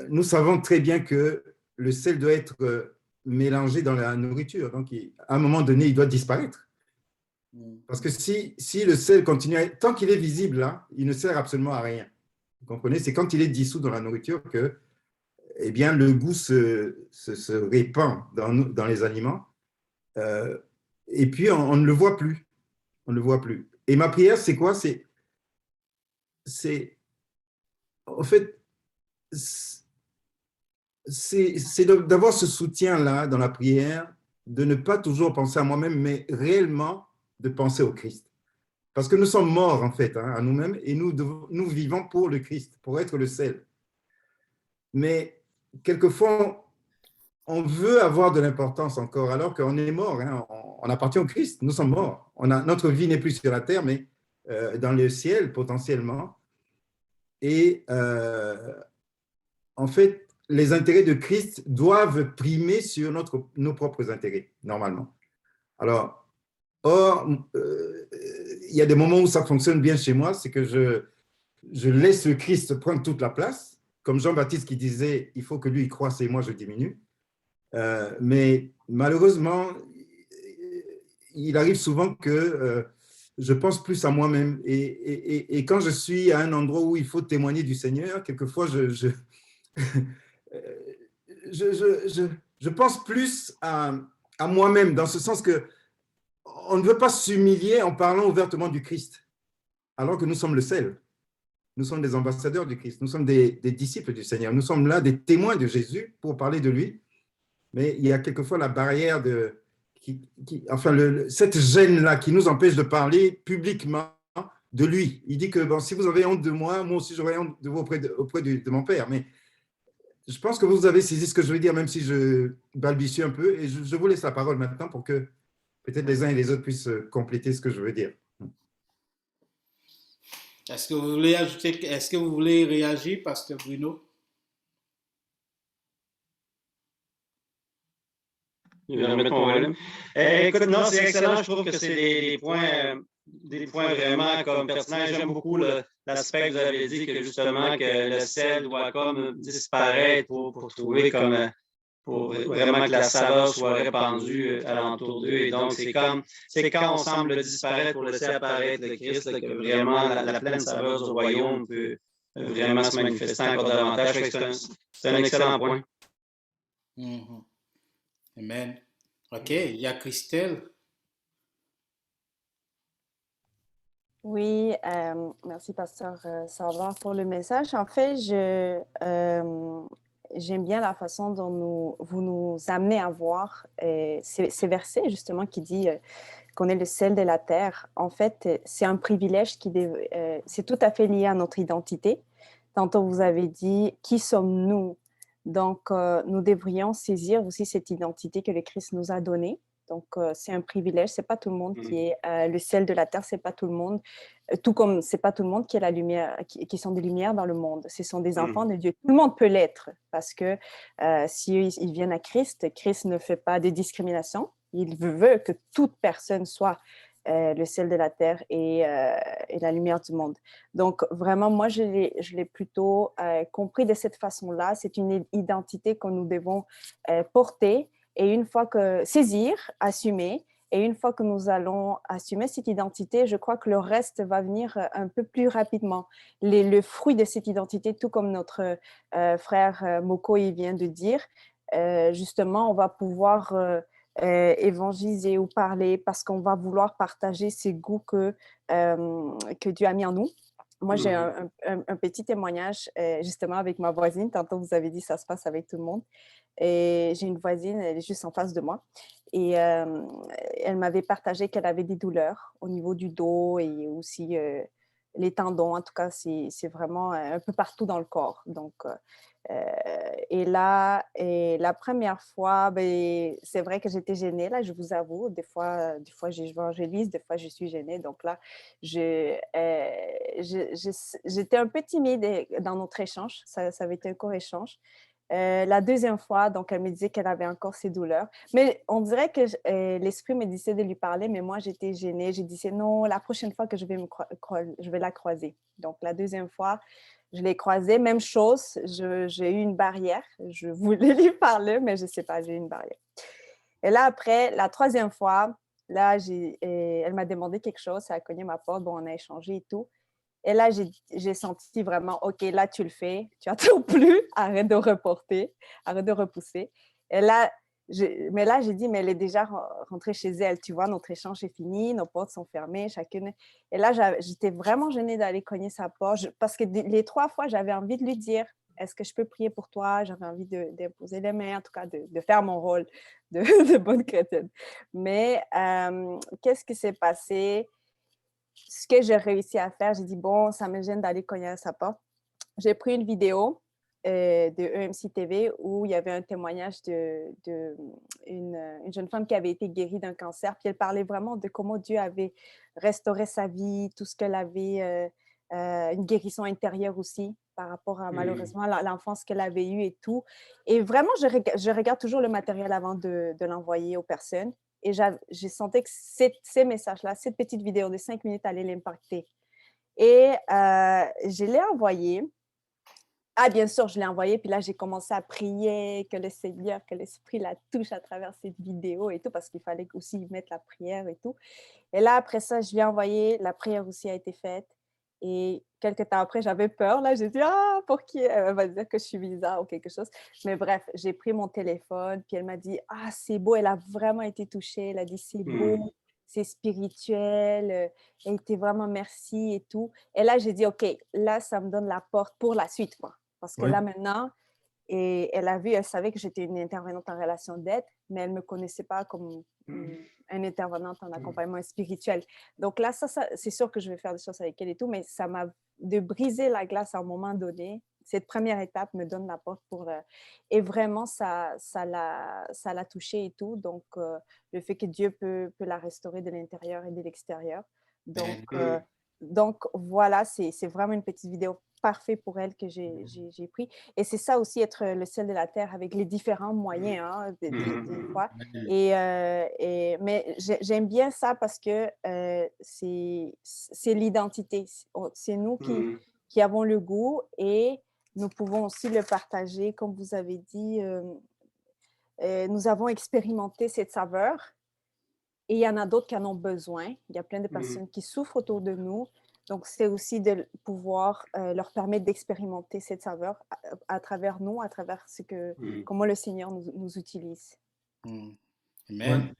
nous savons très bien que le sel doit être mélangé dans la nourriture. Donc, à un moment donné, il doit disparaître. Parce que si le sel continue, tant qu'il est visible là, il ne sert absolument à rien. Vous comprenez? C'est quand il est dissous dans la nourriture que eh bien, le goût se répand dans les aliments. Et puis, on ne le voit plus. On ne le voit plus. Et ma prière, c'est quoi? En fait, c'est d'avoir ce soutien-là dans la prière, de ne pas toujours penser à moi-même, mais réellement de penser au Christ. Parce que nous sommes morts, en fait, hein, à nous-mêmes, et nous vivons pour le Christ, pour être le sel. Mais quelquefois, on veut avoir de l'importance encore, alors qu'on est mort, hein, on appartient au Christ, nous sommes morts. Notre vie n'est plus sur la terre, mais dans le ciel, potentiellement. Et en fait, les intérêts de Christ doivent primer sur nos propres intérêts, normalement. Alors, il y a des moments où ça fonctionne bien chez moi, c'est que je laisse le Christ prendre toute la place, comme Jean-Baptiste qui disait, il faut que lui croisse et moi je diminue. Mais malheureusement, il arrive souvent que je pense plus à moi-même. Et quand je suis à un endroit où il faut témoigner du Seigneur, quelquefois, je pense plus à moi-même, dans ce sens que on ne veut pas s'humilier en parlant ouvertement du Christ, alors que nous sommes le sel. Nous sommes des ambassadeurs du Christ, nous sommes des disciples du Seigneur, nous sommes là des témoins de Jésus pour parler de lui, mais il y a quelquefois la barrière cette gêne-là qui nous empêche de parler publiquement de lui. Il dit que bon, si vous avez honte de moi, moi aussi j'aurai honte de vous auprès de mon Père, mais je pense que vous avez saisi ce que je veux dire, même si je balbutie un peu, et je vous laisse la parole maintenant pour que peut-être les uns et les autres puissent compléter ce que je veux dire. Est-ce que vous voulez ajouter, est-ce que vous voulez réagir, Pasteur Bruno? Je vais remettre mon volume. Écoute, non, c'est excellent. Je trouve que c'est des points vraiment comme pertinents. J'aime beaucoup l'aspect que vous avez dit, que justement, que le sel doit comme disparaître pour trouver comme pour vraiment que la saveur soit répandue alentour d'eux. Et donc, c'est quand on semble disparaître pour laisser apparaître le Christ, là, que vraiment la pleine saveur du royaume peut vraiment se manifester encore davantage. C'est un excellent point. Mm-hmm. Amen. OK, il y a Christelle. Oui, merci, Pasteur Salvador, pour le message. En fait, j'aime bien la façon dont vous nous amenez à voir ces versets, justement, qui dit qu'on est le sel de la terre. En fait, c'est un privilège c'est tout à fait lié à notre identité. Tantôt, vous avez dit, qui sommes-nous? Donc, nous devrions saisir aussi cette identité que le Christ nous a donnée. Donc, c'est un privilège. Ce n'est pas tout le monde qui est le sel de la terre. Ce n'est pas tout le monde. Tout comme ce n'est pas tout le monde qui est la lumière, qui sont des lumières dans le monde. Ce sont des enfants de Dieu. Tout le monde peut l'être parce que s'ils viennent à Christ, Christ ne fait pas de discrimination. Il veut que toute personne soit le sel de la terre et la lumière du monde. Donc, vraiment, moi, je l'ai plutôt compris de cette façon-là. C'est une identité que nous devons porter et une fois que saisir, assumer. Et une fois que nous allons assumer cette identité, je crois que le reste va venir un peu plus rapidement. Le fruit de cette identité, tout comme notre frère Moko il vient de dire, justement, on va pouvoir évangéliser ou parler parce qu'on va vouloir partager ces goûts que Dieu a mis en nous. Moi, j'ai un petit témoignage justement avec ma voisine. Tantôt, vous avez dit ça se passe avec tout le monde. Et j'ai une voisine, elle est juste en face de moi. Et elle m'avait partagé qu'elle avait des douleurs au niveau du dos et aussi les tendons. En tout cas, c'est vraiment un peu partout dans le corps. Donc, et là, la première fois, ben, c'est vrai que j'étais gênée, là, je vous avoue. Des fois j'évangélise, des fois, je suis gênée. Donc là, j'étais un peu timide dans notre échange. Ça avait été un court échange. La deuxième fois, donc, elle me disait qu'elle avait encore ses douleurs. Mais on dirait que l'esprit me disait de lui parler, mais moi, j'étais gênée. J'ai dit, non, la prochaine fois que je vais la croiser. Donc, la deuxième fois, je l'ai croisée. Même chose, j'ai eu une barrière. Je voulais lui parler, mais je ne sais pas, j'ai eu une barrière. Et là, après, la troisième fois, là, elle m'a demandé quelque chose. Ça a cogné ma porte. Bon, on a échangé et tout. Et là, j'ai senti vraiment, OK, là, tu le fais. Tu n'attends plus. Arrête de reporter. Arrête de repousser. Et là, mais là, j'ai dit, mais elle est déjà rentrée chez elle. Tu vois, notre échange est fini. Nos portes sont fermées, chacune. Et là, j'étais vraiment gênée d'aller cogner sa porte parce que les 3 fois, j'avais envie de lui dire, est-ce que je peux prier pour toi? J'avais envie d'imposer les mains, en tout cas, de faire mon rôle de bonne chrétienne. Mais qu'est-ce qui s'est passé? Ce que j'ai réussi à faire, j'ai dit, bon, ça me gêne d'aller cogner à sa porte. J'ai pris une vidéo de EMC TV où il y avait un témoignage d'une jeune femme qui avait été guérie d'un cancer. Puis elle parlait vraiment de comment Dieu avait restauré sa vie, tout ce qu'elle avait, une guérison intérieure aussi par rapport à malheureusement l'enfance qu'elle avait eue et tout. Et vraiment, je regarde toujours le matériel avant de l'envoyer aux personnes. Et j'ai senti que ces messages-là, cette petite vidéo de 5 minutes allait l'impacter. Et je l'ai envoyé. Ah, bien sûr, je l'ai envoyé. Puis là, j'ai commencé à prier que le Seigneur, que l'Esprit la touche à travers cette vidéo et tout, parce qu'il fallait aussi y mettre la prière et tout. Et là, après ça, je lui ai envoyé. La prière aussi a été faite. Et quelques temps après, j'avais peur. Là, j'ai dit, ah, pour qui? Elle va dire que je suis bizarre ou quelque chose. Mais bref, j'ai pris mon téléphone, puis elle m'a dit, ah, c'est beau. Elle a vraiment été touchée. Elle a dit, c'est beau, c'est spirituel. Elle était vraiment merci et tout. Et là, j'ai dit, OK, là, ça me donne la porte pour la suite, quoi. Parce que là, maintenant, et elle savait que j'étais une intervenante en relation d'aide, mais elle ne me connaissait pas comme une intervenante en accompagnement spirituel. Donc là, ça, c'est sûr que je vais faire des choses avec elle et tout, mais ça m'a de briser la glace à un moment donné. Cette première étape me donne la porte pour... et vraiment, ça l'a touchée et tout. Donc, le fait que Dieu peut la restaurer de l'intérieur et de l'extérieur. Donc, voilà, c'est vraiment une petite vidéo parfaite pour elle que j'ai pris. Et c'est ça aussi, être le sel de la terre avec les différents moyens, hein, des fois. Mais j'aime bien ça parce que c'est l'identité. C'est nous qui avons le goût et nous pouvons aussi le partager. Comme vous avez dit, nous avons expérimenté cette saveur. Et il y en a d'autres qui en ont besoin. Il y a plein de personnes qui souffrent autour de nous. Donc, c'est aussi de pouvoir leur permettre d'expérimenter cette saveur à travers nous, à travers comment le Seigneur nous utilise. Amen.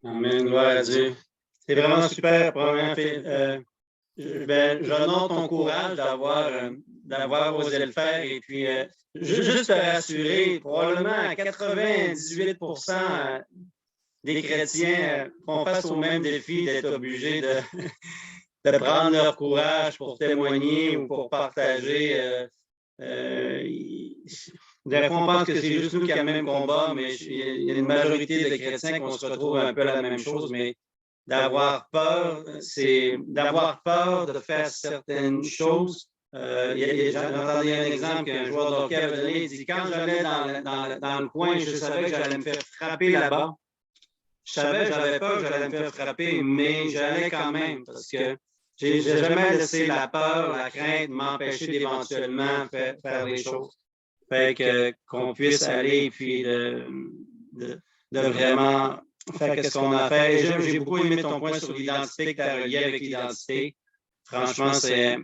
Amen, gloire à Dieu. C'est vraiment super. J'honore ton courage d'avoir osé le faire. Et puis, juste te rassurer, probablement à 98% des chrétiens font face au même défi d'être obligés de prendre leur courage pour témoigner ou pour partager. Des fois, on pense que c'est juste nous qui avons le même combat, mais il y a une majorité de chrétiens qu'on se retrouve un peu à la même chose, mais d'avoir peur, c'est d'avoir peur de faire certaines choses. J'ai entendu un exemple qu'un joueur d'hockey avait donné, il dit, quand j'allais dans le coin, je savais que j'allais me faire frapper là-bas. J'avais peur que j'allais me faire frapper, mais j'allais quand même parce que j'ai jamais laissé la peur, la crainte m'empêcher d'éventuellement faire les choses. Fait qu'on puisse aller puis de vraiment faire ce qu'on a fait. Et j'ai beaucoup aimé ton point sur l'identité que tu as relié avec l'identité. Franchement, c'est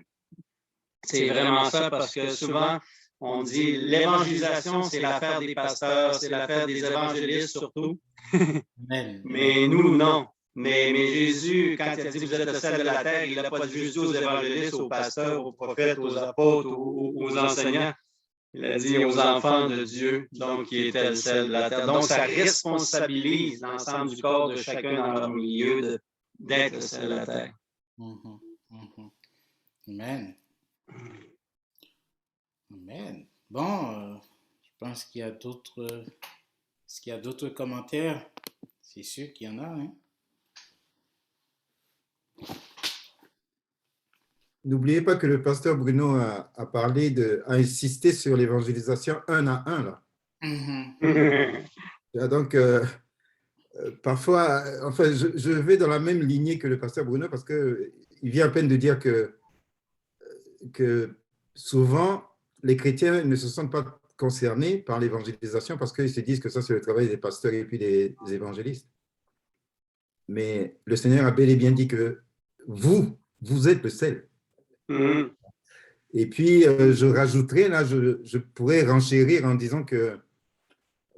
vraiment ça parce que souvent, on dit l'évangélisation, c'est l'affaire des pasteurs, c'est l'affaire des évangélistes surtout. Amen. Mais nous, non. Mais Jésus, quand il a dit vous êtes le sel de la terre, il n'a pas dit juste aux évangélistes, aux pasteurs, aux prophètes, aux apôtres, aux enseignants. Il a dit aux enfants de Dieu, donc qui étaient le sel de la terre. Donc, ça responsabilise l'ensemble du corps de chacun dans leur milieu d'être le sel de la terre. Amen. Amen. Bon, je pense qu'il y a d'autres. Est-ce qu'il y a d'autres commentaires? C'est sûr qu'il y en a, hein? N'oubliez pas que le pasteur Bruno a insisté sur l'évangélisation 1 à 1, là. Donc, parfois, enfin, je vais dans la même lignée que le pasteur Bruno parce qu'il vient à peine de dire que souvent, les chrétiens ne se sentent pas concernés par l'évangélisation parce qu'ils se disent que ça, c'est le travail des pasteurs et puis des évangélistes. Mais le Seigneur a bel et bien dit que vous êtes le sel. Et puis, je rajouterai, là, je pourrais renchérir en disant que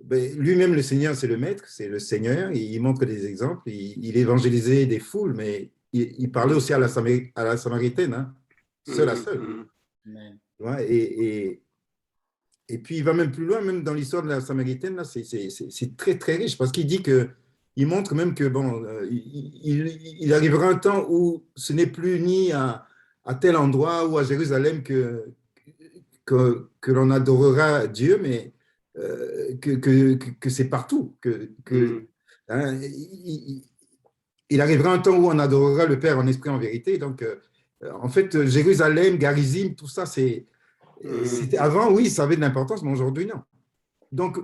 lui-même, le Seigneur, c'est le maître, c'est le Seigneur, il montre des exemples, il évangélisait des foules, mais il parlait aussi à la Samaritaine, hein, seul à seul. Ouais, et puis, il va même plus loin, même dans l'histoire de la Samaritaine, là, c'est très, très riche, parce qu'il dit il montre même que, bon, il arrivera un temps où ce n'est plus ni à tel endroit ou à Jérusalem que l'on adorera Dieu, mais que c'est partout. Hein, il arrivera un temps où on adorera le Père en esprit, en vérité. Donc, en fait, Jérusalem, Garizim, tout ça, avant, oui, ça avait de l'importance, mais aujourd'hui, non. Donc,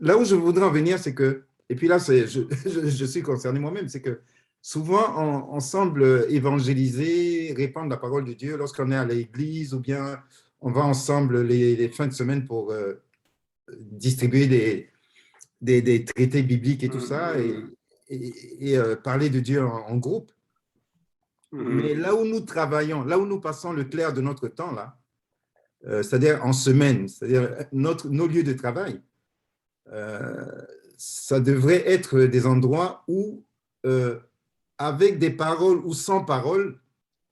là où je voudrais en venir, c'est que, et puis là, je suis concerné moi-même, c'est que souvent, on semble évangéliser, répandre la parole de Dieu lorsqu'on est à l'église ou bien on va ensemble les fins de semaine pour distribuer des traités bibliques et tout ça et parler de Dieu en groupe. Mais là où nous travaillons, là où nous passons le clair de notre temps, là, c'est-à-dire en semaine, c'est-à-dire nos lieux de travail, ça devrait être des endroits où, avec des paroles ou sans paroles,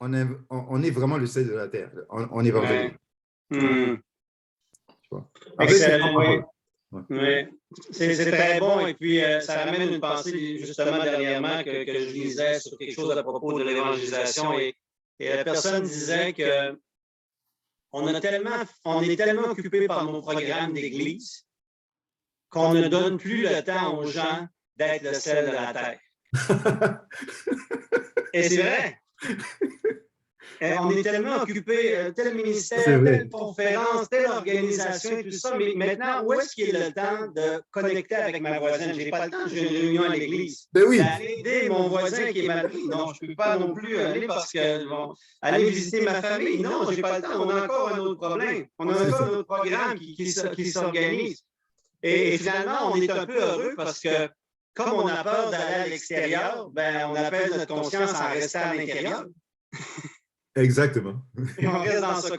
on est vraiment le sel de la terre. On évangélise. Excellent, oui. C'est très bon. Et puis, ça ramène une pensée, justement, dernièrement, que je lisais sur quelque chose à propos de l'évangélisation. Et la personne disait que on est tellement occupé par nos programmes d'église qu'on ne donne plus le temps aux gens d'être le sel de la terre. Et c'est vrai. On est tellement occupé, tel ministère, telle conférence, telle organisation et tout ça, mais maintenant, où est-ce qu'il est le temps de connecter avec ma voisine? Je n'ai pas le temps, j'ai une réunion à l'église. Ben oui. D'aller aider mon voisin qui est mal pris. Non, je ne peux pas non plus aller parce que aller visiter ma famille. Non, je n'ai pas le temps. On a encore un autre problème. On a encore un autre programme qui s'organise. Et finalement, on est un peu heureux parce que comme on a peur d'aller à l'extérieur, ben, on appelle notre conscience en restant à l'intérieur. Exactement. Et on reste dans ce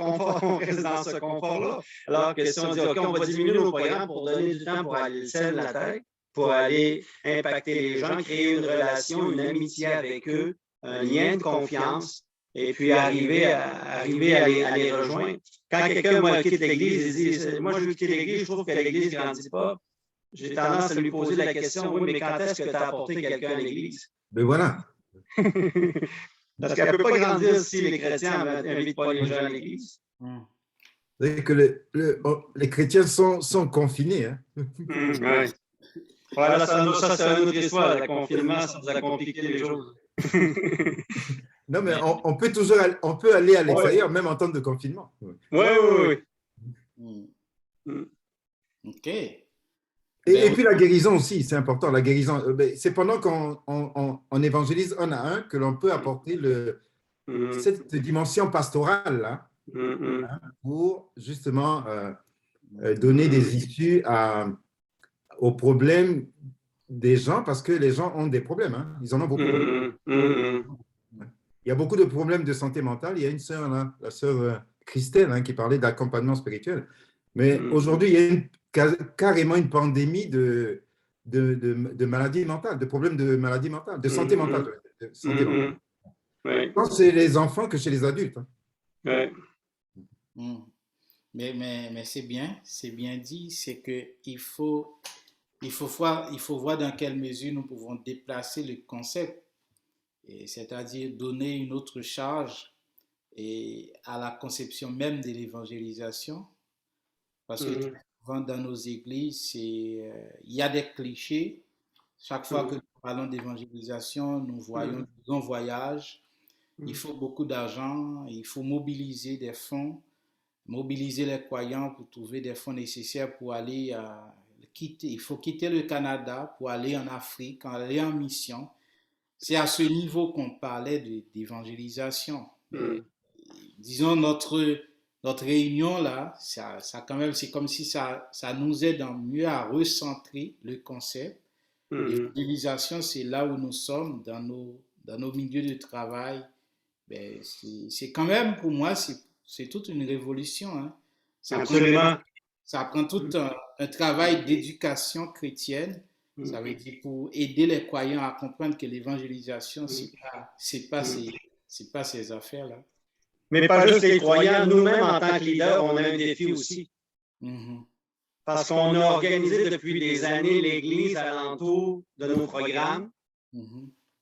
confort-là. Alors que si on dit, OK, on va diminuer nos programmes pour donner du temps pour aller le sel de la terre, pour aller impacter les gens, créer une relation, une amitié avec eux, un lien de confiance, et puis arriver à les rejoindre. Quand quelqu'un, moi, quitte l'Église, il dit, moi, je veux quitter l'Église, je trouve que l'Église ne grandit pas. J'ai tendance à lui poser la question, oui, mais quand est-ce que tu as apporté quelqu'un à l'Église? Ben voilà. Parce qu'elle ne peut pas grandir si les chrétiens n'invitent pas les gens à l'Église. C'est que les chrétiens sont confinés. Hein? Oui. Voilà, ça c'est une autre histoire. Le confinement, ça nous a compliqué les choses. Non, mais on peut aller à l'extérieur, même en temps de confinement. Oui. OK. Et puis la guérison aussi, c'est important. La guérison, c'est pendant qu'on évangélise un à un que l'on peut apporter cette dimension pastorale là, hein, pour justement donner des issues aux problèmes des gens, parce que les gens ont des problèmes. Hein. Ils en ont beaucoup. Il y a beaucoup de problèmes de santé mentale. Il y a une sœur, là, la sœur Christelle, hein, qui parlait d'accompagnement spirituel. Mais aujourd'hui, il y a carrément une pandémie de maladies mentales, de problèmes de maladies mentales, de santé mentale. De santé mentale. Tant chez les enfants que chez les adultes. Hein. Mais c'est bien dit, c'est qu'il faut voir dans quelle mesure nous pouvons déplacer le concept, c'est-à-dire donner une autre charge à la conception même de l'évangélisation. Parce que souvent dans nos églises, il y a des clichés. Chaque fois que nous parlons d'évangélisation, nous voyons du grand voyage. Il faut beaucoup d'argent, il faut mobiliser des fonds, mobiliser les croyants pour trouver des fonds nécessaires pour aller il faut quitter le Canada pour aller en Afrique, aller en mission. C'est à ce niveau qu'on parlait d'évangélisation. Disons, notre réunion là, ça quand même, c'est comme si ça nous aide mieux à recentrer le concept. L'évangélisation, c'est là où nous sommes, dans nos milieux de travail. Ben, c'est quand même, pour moi, c'est toute une révolution. Hein. Absolument. Ça prend tout un travail d'éducation chrétienne. Ça veut dire pour aider les croyants à comprendre que l'évangélisation, c'est pas ces affaires-là. Mais pas juste les croyants, nous-mêmes en tant que leaders, on a un défi aussi. Parce qu'on a organisé depuis des années l'Église alentour de nos programmes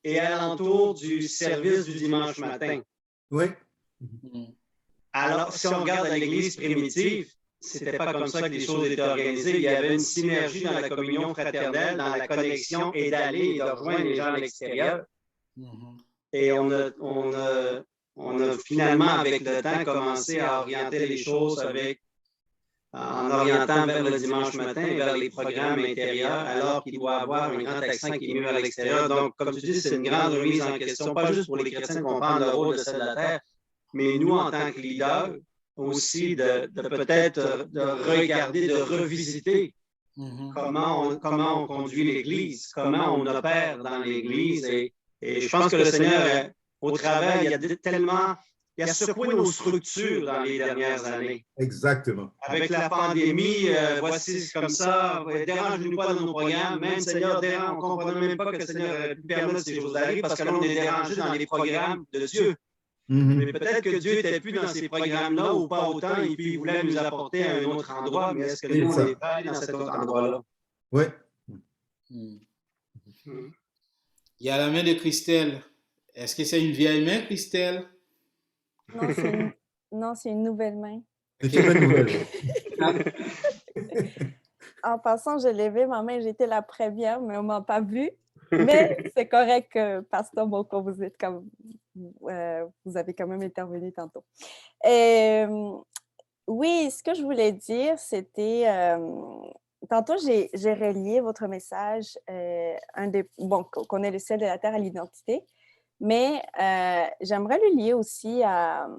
et alentour du service du dimanche matin. Oui. Alors, si on regarde l'Église primitive, c'était pas comme ça que les choses étaient organisées. Il y avait une synergie dans la communion fraternelle, dans la connexion et d'aller et de rejoindre les gens à l'extérieur. Et on a finalement, avec le temps, commencé à orienter les choses en orientant vers le dimanche matin et vers les programmes intérieurs, alors qu'il doit avoir un grand accent qui est mis vers l'extérieur. Donc, comme tu dis, c'est une grande remise en question, pas juste pour les chrétiens de comprendre le rôle de celle de la terre, mais nous, en tant que leaders, aussi de peut-être de regarder, de revisiter comment on conduit l'Église, comment on opère dans l'Église. Et je pense que le Seigneur, au travail, il a secoué nos structures dans les dernières années. Exactement. Avec la pandémie, voici comme ça, dérange-nous pas dans nos programmes. Même Seigneur dérange, on ne comprenait même pas que le Seigneur aurait pu permettre ces choses d'arriver parce que là, on est dérangé dans les programmes de Dieu. Mais peut-être que Dieu n'était plus dans ces programmes-là ou pas autant, et puis il voulait nous apporter à un autre endroit, mais est-ce que nous, on est pas dans cet autre endroit-là? Oui. Il y a la main de Christelle. Est-ce que c'est une vieille main, Christelle? Non, c'est une nouvelle main. C'est une nouvelle. En passant, j'ai levé ma main, j'étais la première, mais on ne m'a pas vue. Mais c'est correct, Pasteur Boko, vous avez quand même intervenu tantôt. Oui, ce que je voulais dire, c'était... tantôt, j'ai relié votre message, qu'on est le ciel de la terre à l'identité, mais j'aimerais le lier aussi à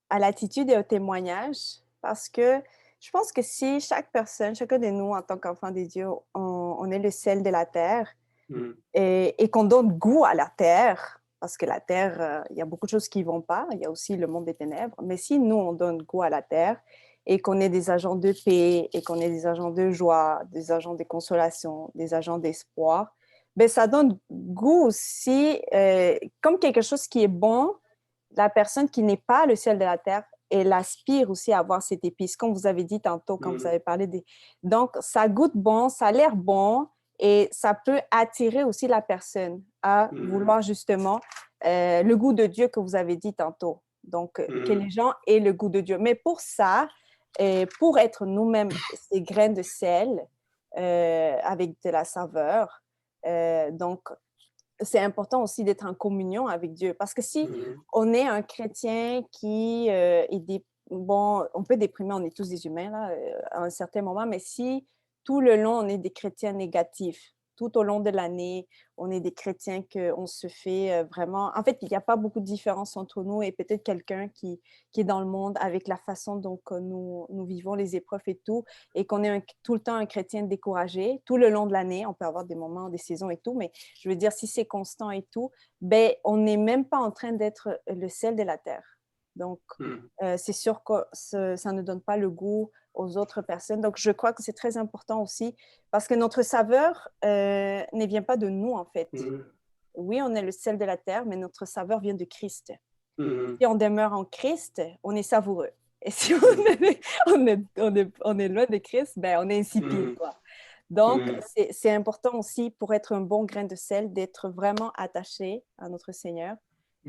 l'attitude et au témoignage, parce que je pense que si chaque personne, chacun de nous, en tant qu'enfant de Dieu, on est le ciel de la terre, et qu'on donne goût à la terre, parce que la terre, il y a beaucoup de choses qui ne vont pas, il y a aussi le monde des ténèbres, mais si nous, on donne goût à la terre et qu'on est des agents de paix et qu'on est des agents de joie, des agents de consolation, des agents d'espoir, ben ça donne goût aussi, comme quelque chose qui est bon, la personne qui n'est pas le ciel de la terre, elle aspire aussi à avoir cette épice, comme vous avez dit tantôt, quand vous avez parlé des... Donc, ça goûte bon, ça a l'air bon, et ça peut attirer aussi la personne à vouloir justement le goût de Dieu que vous avez dit tantôt. Donc, que les gens aient le goût de Dieu. Mais pour ça, pour être nous-mêmes ces graines de sel avec de la saveur, donc, c'est important aussi d'être en communion avec Dieu. Parce que si on est un chrétien qui est bon, on peut déprimer, on est tous des humains là, à un certain moment, mais si tout le long, on est des chrétiens négatifs, tout au long de l'année, on est des chrétiens qu'on se fait vraiment... En fait, il n'y a pas beaucoup de différence entre nous et peut-être quelqu'un qui est dans le monde avec la façon dont nous vivons les épreuves et tout, et qu'on est tout le temps un chrétien découragé. Tout le long de l'année, on peut avoir des moments, des saisons et tout, mais je veux dire, si c'est constant et tout, ben, on n'est même pas en train d'être le sel de la terre. Donc, c'est sûr que ça ne donne pas le goût aux autres personnes. Donc, je crois que c'est très important aussi parce que notre saveur ne vient pas de nous, en fait. Oui, on est le sel de la terre, mais notre saveur vient de Christ. Si on demeure en Christ, on est savoureux. Et si on est loin de Christ, ben, on est insipide, quoi. Donc, c'est important aussi pour être un bon grain de sel d'être vraiment attaché à notre Seigneur,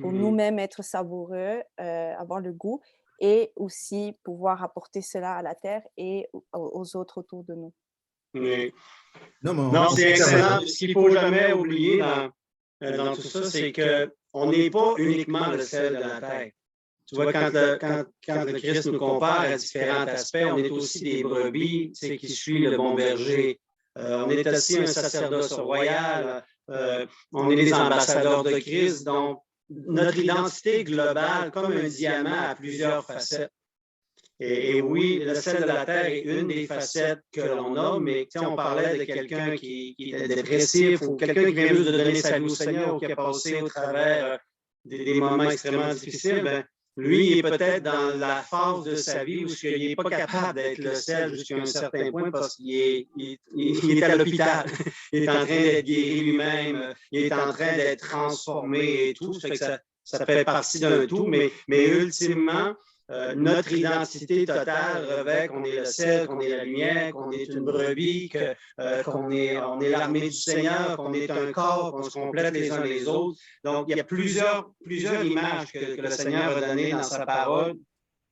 pour nous-mêmes être savoureux, avoir le goût et aussi pouvoir apporter cela à la terre et aux autres autour de nous. Oui. Non, c'est excellent. Ce qu'il ne faut jamais oublier dans tout ça, c'est qu'on n'est pas uniquement le sel de la terre. Tu vois, quand le Christ nous compare à différents aspects, on est aussi des brebis qui suivent le bon berger. On est aussi un sacerdoce royal. On est les ambassadeurs de Christ. Donc, notre identité globale, comme un diamant, a plusieurs facettes. Et oui, le sel de la terre est une des facettes que l'on a, mais on parlait de quelqu'un qui était dépressif ou quelqu'un qui vient juste de donner sa vie au Seigneur ou qui a passé au travers des moments extrêmement difficiles. Ben, lui, il est peut-être dans la phase de sa vie où il n'est pas capable d'être le sel jusqu'à un certain point parce qu'il est à l'hôpital. Il est en train d'être guéri lui-même. Il est en train d'être transformé et tout. Ça fait que ça fait partie d'un tout. Mais ultimement, notre identité totale revêt qu'on est le sel, qu'on est la lumière, qu'on est une brebis, qu'on est l'armée du Seigneur, qu'on est un corps, qu'on se complète les uns les autres. Donc, il y a plusieurs images que le Seigneur a données dans sa parole.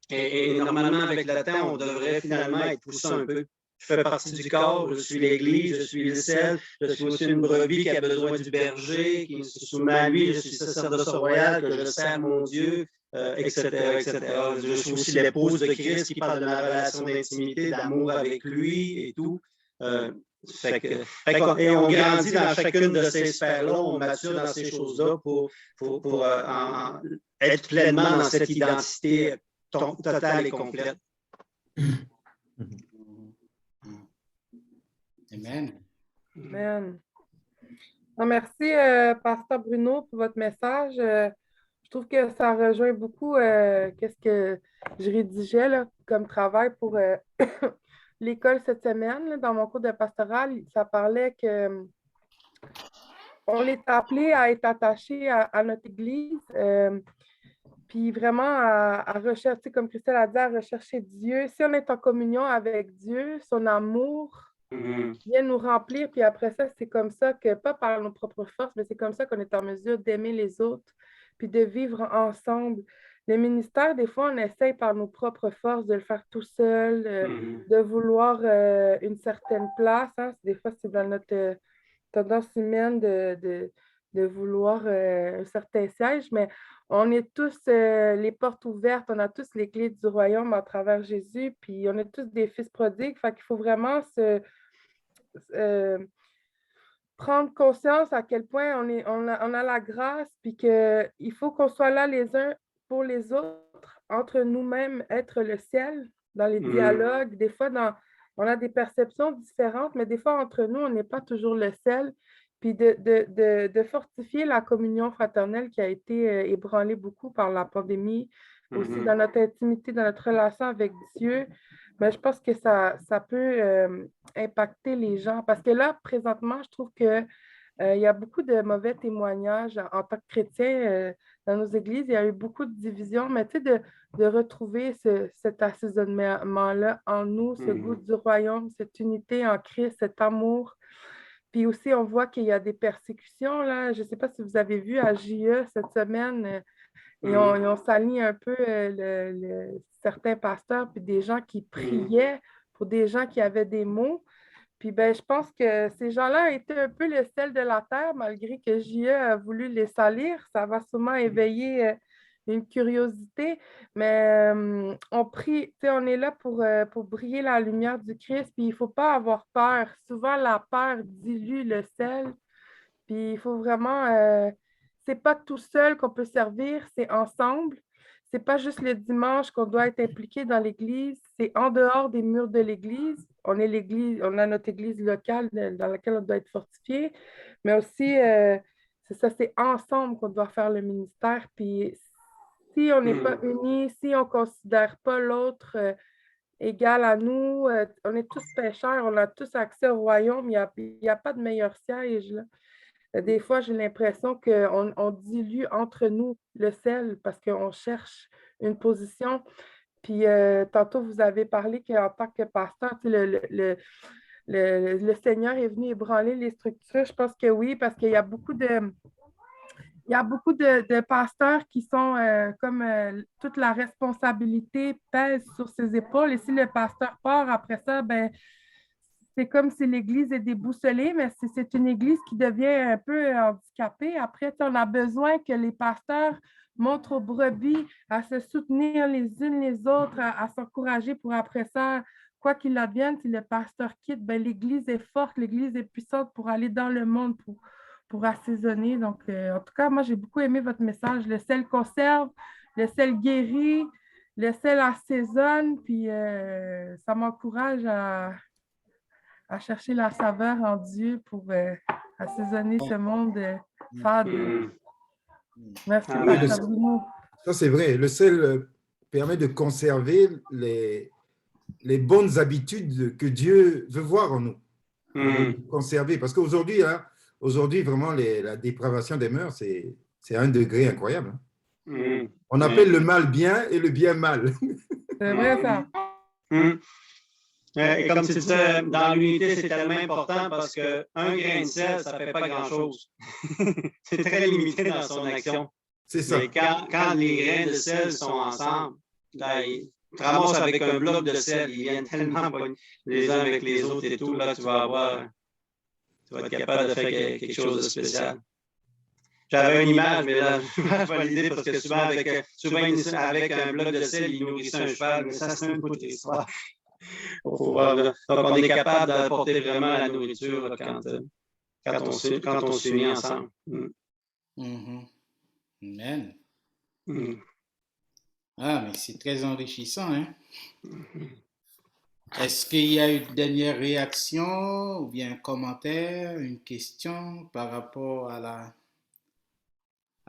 Et normalement, avec le temps, on devrait finalement être poussé un peu. Je fais partie du corps, je suis l'Église, je suis le sel, je suis aussi une brebis qui a besoin du berger, qui se soumet à lui, je suis sacerdoce royal, que je sers mon Dieu, etc., etc. Je suis aussi l'épouse de Christ qui parle de ma relation d'intimité, d'amour avec lui et tout. Et on grandit dans chacune de ces sphères-là, on mature dans ces choses-là pour être pleinement dans cette identité totale et complète. Amen. Amen. Merci, Pasteur Bruno, pour votre message. Je trouve que ça rejoint beaucoup qu'est-ce que je rédigeais là, comme travail pour l'école cette semaine. Là, dans mon cours de pastoral, ça parlait que on est appelé à être attaché à notre Église, puis vraiment à rechercher, comme Christelle a dit, à rechercher Dieu. Si on est en communion avec Dieu, son amour vient nous remplir, puis après ça, c'est comme ça que, pas par nos propres forces, mais c'est comme ça qu'on est en mesure d'aimer les autres, puis de vivre ensemble. Le ministère, des fois, on essaye par nos propres forces de le faire tout seul, de vouloir une certaine place. Hein. Des fois, c'est dans notre tendance humaine de vouloir un certain siège, mais on est tous les portes ouvertes, on a tous les clés du royaume à travers Jésus, puis on est tous des fils prodigues, fait qu'il faut vraiment prendre conscience à quel point on a la grâce, puis qu'il faut qu'on soit là les uns pour les autres, entre nous-mêmes, être le ciel dans les dialogues. Des fois, on a des perceptions différentes, mais des fois, entre nous, on n'est pas toujours le ciel. Puis de fortifier la communion fraternelle qui a été ébranlée beaucoup par la pandémie, aussi dans notre intimité, dans notre relation avec Dieu. Mais je pense que ça peut impacter les gens. Parce que là, présentement, je trouve qu'il y a beaucoup de mauvais témoignages en tant que chrétien dans nos églises. Il y a eu beaucoup de divisions, mais tu sais, de retrouver cet assaisonnement-là en nous, ce goût du royaume, cette unité en Christ, cet amour. Puis aussi, on voit qu'il y a des persécutions, là. Je ne sais pas si vous avez vu à JE cette semaine, ils ont sali un peu certains pasteurs, puis des gens qui priaient pour des gens qui avaient des maux. Puis ben, je pense que ces gens-là étaient un peu le sel de la terre, malgré que JE a voulu les salir. Ça va sûrement éveiller une curiosité, mais on prie, on est là pour briller la lumière du Christ, puis il ne faut pas avoir peur. Souvent, la peur dilue le sel, puis il faut vraiment, c'est pas tout seul qu'on peut servir, c'est ensemble. C'est pas juste le dimanche qu'on doit être impliqué dans l'Église, c'est en dehors des murs de l'Église. On est l'Église, on a notre Église locale dans laquelle on doit être fortifié, mais aussi, c'est ça, c'est ensemble qu'on doit faire le ministère, puis Si on n'est pas unis, si on ne considère pas l'autre égal à nous, on est tous pécheurs, on a tous accès au royaume, il n'y a pas de meilleur siège, là. Des fois, j'ai l'impression qu'on dilue entre nous le sel parce qu'on cherche une position. Puis tantôt, vous avez parlé qu'en tant que pasteur, tu sais, le Seigneur est venu ébranler les structures. Je pense que oui, parce qu'il y a beaucoup de pasteurs qui sont comme toute la responsabilité pèse sur ses épaules. Et si le pasteur part après ça, ben c'est comme si l'Église est déboussolée, mais c'est une Église qui devient un peu handicapée. Après, on a besoin que les pasteurs montrent aux brebis à se soutenir les unes les autres, à s'encourager pour après ça, quoi qu'il advienne, si le pasteur quitte, ben, l'Église est forte, l'Église est puissante pour aller dans le monde, pour assaisonner. Donc, en tout cas, moi, j'ai beaucoup aimé votre message. Le sel conserve, le sel guérit, le sel assaisonne, puis ça m'encourage à chercher la saveur en Dieu pour assaisonner ce monde fade. Merci, Pasteur Bruno. Ça, c'est vrai. Le sel permet de conserver les bonnes habitudes que Dieu veut voir en nous. Conserver. Parce qu'aujourd'hui, hein, vraiment, la dépravation des mœurs, c'est à un degré incroyable. On appelle le mal bien et le bien mal. C'est vrai, ça. Et comme tu disais, dans l'unité, c'est tellement important parce qu'un grain de sel, ça ne fait pas grand-chose. C'est très limité dans son action. C'est ça. Mais quand les grains de sel sont ensemble, là, ils te ramassent avec un bloc de sel, ils viennent tellement les uns avec les autres et tout, là, tu vas être capable de faire quelque chose de spécial. J'avais une image, mais là, je vais valider parce que souvent, avec un bloc de sel, ils nourrissaient un cheval, mais ça, c'est un peu triste. Donc, on est capable d'apporter vraiment la nourriture là, quand on s'unit ensemble. Amen. Ah, mais c'est très enrichissant, hein? Est-ce qu'il y a une dernière réaction ou bien un commentaire, une question par rapport à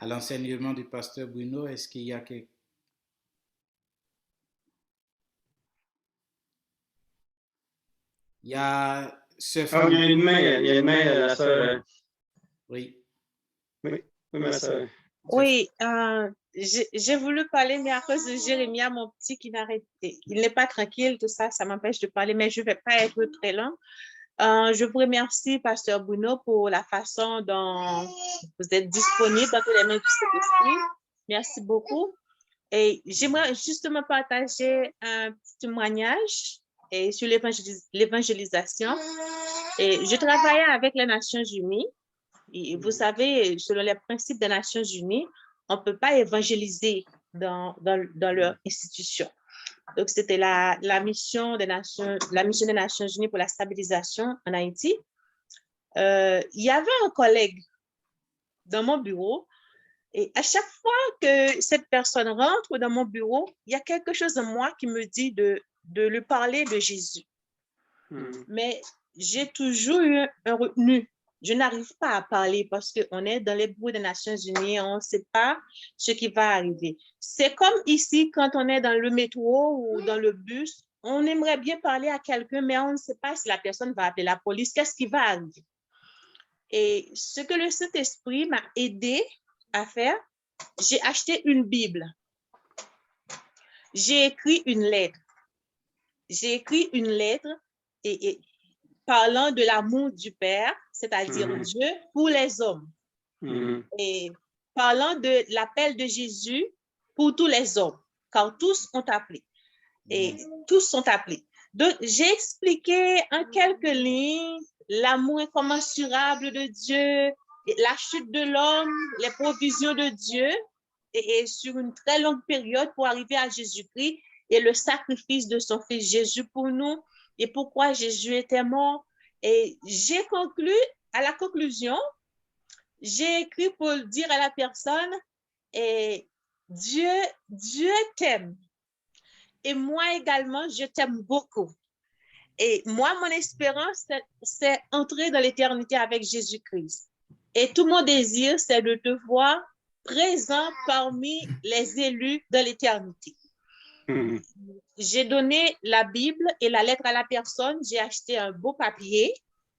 l'enseignement du pasteur Bruno? Est-ce qu'il y a quelque... Il y a il y a une main, la sœur. Oui. Oui, ma sœur. Oui, j'ai voulu parler, mais à cause de Jérémia, mon petit qui n'arrête, il n'est pas tranquille, tout ça, ça m'empêche de parler, mais je ne vais pas être très long. Je vous remercie, Pasteur Bruno, pour la façon dont vous êtes disponible dans tous les mains du Saint-Esprit. Merci beaucoup. Et j'aimerais justement partager un petit témoignage sur l'évangélisation. Et je travaillais avec les Nations Unies. Et vous savez, selon les principes des Nations Unies, on ne peut pas évangéliser dans leur institution. Donc, c'était la mission des Nations Unies pour la stabilisation en Haïti. Il y avait un collègue dans mon bureau et à chaque fois que cette personne rentre dans mon bureau, il y a quelque chose de moi qui me dit de lui parler de Jésus. Mais j'ai toujours eu un retenu. Je n'arrive pas à parler parce qu'on est dans les bureaux des Nations Unies, on ne sait pas ce qui va arriver. C'est comme ici, quand on est dans le métro ou dans le bus, on aimerait bien parler à quelqu'un, mais on ne sait pas si la personne va appeler la police, qu'est-ce qui va arriver. Et ce que le Saint-Esprit m'a aidé à faire, j'ai acheté une Bible. J'ai écrit une lettre. Et parlant de l'amour du Père, c'est-à-dire Dieu, pour les hommes. Et parlant de l'appel de Jésus pour tous les hommes, car tous ont appelé. Et tous sont appelés. Donc, j'ai expliqué en quelques lignes l'amour incommensurable de Dieu, la chute de l'homme, les provisions de Dieu, et sur une très longue période pour arriver à Jésus-Christ et le sacrifice de son Fils Jésus pour nous, et pourquoi Jésus était mort. Et j'ai conclu, à la conclusion, j'ai écrit pour dire à la personne, et Dieu t'aime. Et moi également, je t'aime beaucoup. Et moi, mon espérance, c'est entrer dans l'éternité avec Jésus-Christ. Et tout mon désir, c'est de te voir présent parmi les élus de l'éternité. J'ai donné la Bible et la lettre à la personne, j'ai acheté un beau papier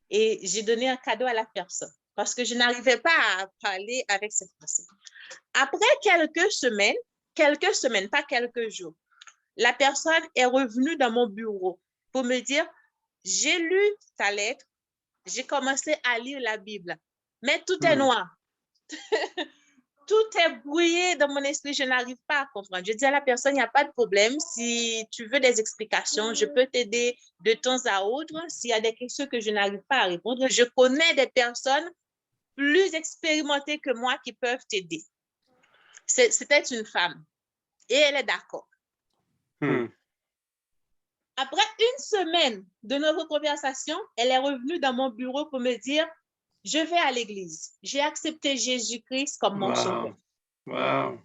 et j'ai donné un cadeau à la personne parce que je n'arrivais pas à parler avec cette personne. Après quelques semaines, pas quelques jours, la personne est revenue dans mon bureau pour me dire, j'ai lu ta lettre, j'ai commencé à lire la Bible, mais tout est noir. Tout est brouillé dans mon esprit, je n'arrive pas à comprendre. Je dis à la personne, il n'y a pas de problème. Si tu veux des explications, je peux t'aider de temps à autre. S'il y a des questions que je n'arrive pas à répondre, je connais des personnes plus expérimentées que moi qui peuvent t'aider. C'était une femme et elle est d'accord. Après une semaine de notre conversation, elle est revenue dans mon bureau pour me dire, je vais à l'église. J'ai accepté Jésus-Christ comme mon sauveur. Wow.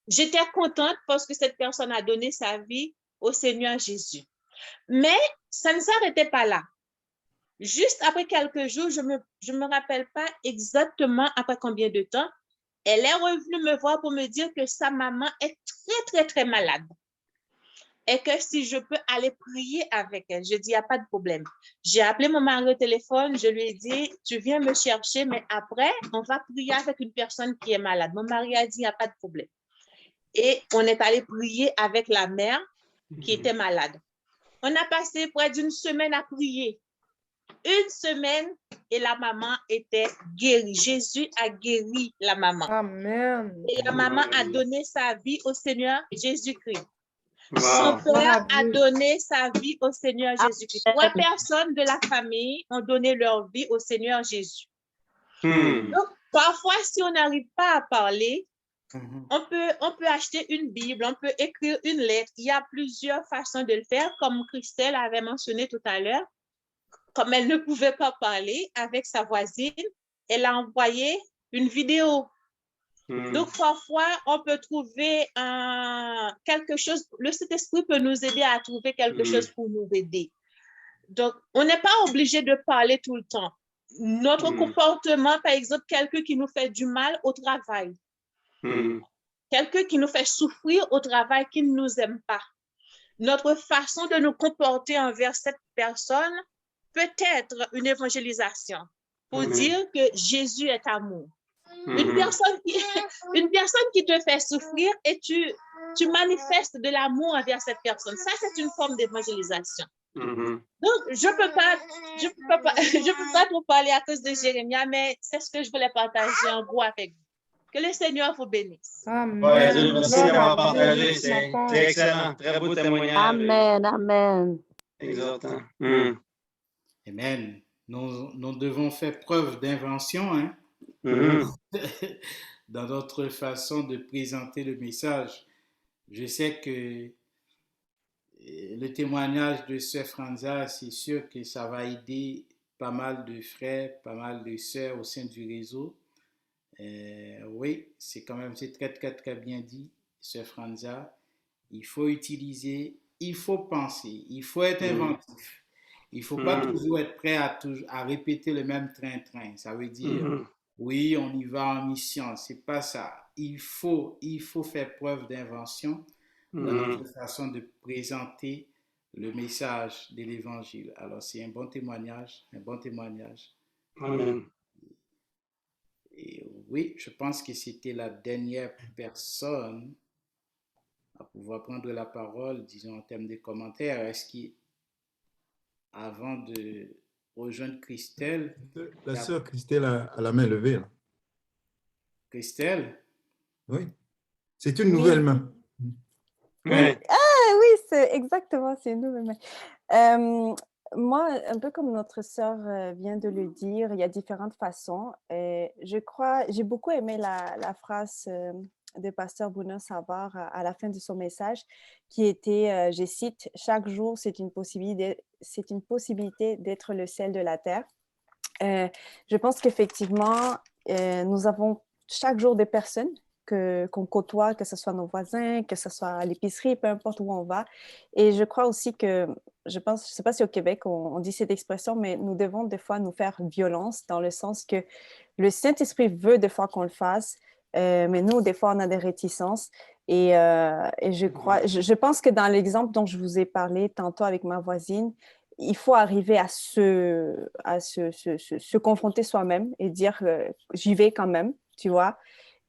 J'étais contente parce que cette personne a donné sa vie au Seigneur Jésus. Mais ça ne s'arrêtait pas là. Juste après quelques jours, je me rappelle pas exactement après combien de temps, elle est revenue me voir pour me dire que sa maman est très, très, très malade. Et que si je peux aller prier avec elle, je dis, il n'y a pas de problème. J'ai appelé mon mari au téléphone, je lui ai dit, tu viens me chercher, mais après, on va prier avec une personne qui est malade. Mon mari a dit, il n'y a pas de problème. Et on est allé prier avec la mère qui était malade. On a passé près d'une semaine à prier. Une semaine et la maman était guérie. Jésus a guéri la maman. Amen. Et la maman a donné sa vie au Seigneur Jésus-Christ. Wow. Son père a donné sa vie au Seigneur Jésus-Christ. 3 personnes de la famille ont donné leur vie au Seigneur Jésus. Donc, parfois, si on n'arrive pas à parler, on peut acheter une Bible, on peut écrire une lettre. Il y a plusieurs façons de le faire, comme Christelle avait mentionné tout à l'heure. Comme elle ne pouvait pas parler avec sa voisine, elle a envoyé une vidéo. Donc, parfois, on peut trouver quelque chose, le Saint-Esprit peut nous aider à trouver quelque chose pour nous aider. Donc, on n'est pas obligé de parler tout le temps. Notre comportement, par exemple, quelqu'un qui nous fait du mal au travail, quelqu'un qui nous fait souffrir au travail, qui ne nous aime pas. Notre façon de nous comporter envers cette personne peut être une évangélisation pour dire que Jésus est amour. Une personne qui te fait souffrir et tu manifestes de l'amour envers cette personne. Ça, c'est une forme d'évangélisation. Donc, je peux pas trop parler à cause de Jérémie, mais c'est ce que je voulais partager en gros avec vous. Que le Seigneur vous bénisse. Amen. Ouais, merci d'avoir partagé. C'est excellent. Très beau témoignage. Amen, amen. Exhortant. Amen. Nous devons faire preuve d'invention, hein, dans notre façon de présenter le message. Je sais que le témoignage de Sœur Franza, c'est sûr que ça va aider pas mal de frères, pas mal de sœurs au sein du réseau. Oui, c'est très, très, très bien dit, Sœur Franza. Il faut utiliser, il faut penser, il faut être inventif. Il ne faut pas toujours être prêt à répéter le même train-train. Ça veut dire, oui, on y va en mission. C'est pas ça. Il faut faire preuve d'invention dans notre façon de présenter le message de l'Évangile. Alors, c'est un bon témoignage, Amen. Et oui, je pense que c'était la dernière personne à pouvoir prendre la parole, disons, en termes de commentaires. Est-ce qu'avant de rejoindre Christelle... La sœur Christelle a la main levée. Là. Christelle? Oui. C'est une nouvelle main. Oui. Ah oui, c'est exactement, c'est une nouvelle main. Moi, un peu comme notre sœur vient de le dire, il y a différentes façons. Je crois, j'ai beaucoup aimé la phrase de pasteur Bruno Savard à la fin de son message, qui était, je cite, « Chaque jour, c'est une possibilité d'être le sel de la terre ». Je pense qu'effectivement, nous avons chaque jour des personnes qu'on côtoie, que ce soit nos voisins, que ce soit à l'épicerie, peu importe où on va. Et je crois aussi que, je ne sais pas si au Québec on dit cette expression, mais nous devons des fois nous faire violence dans le sens que le Saint-Esprit veut des fois qu'on le fasse, Mais nous, des fois, on a des réticences. Et je pense que dans l'exemple dont je vous ai parlé tantôt avec ma voisine, il faut arriver à se confronter soi-même et dire j'y vais quand même, tu vois.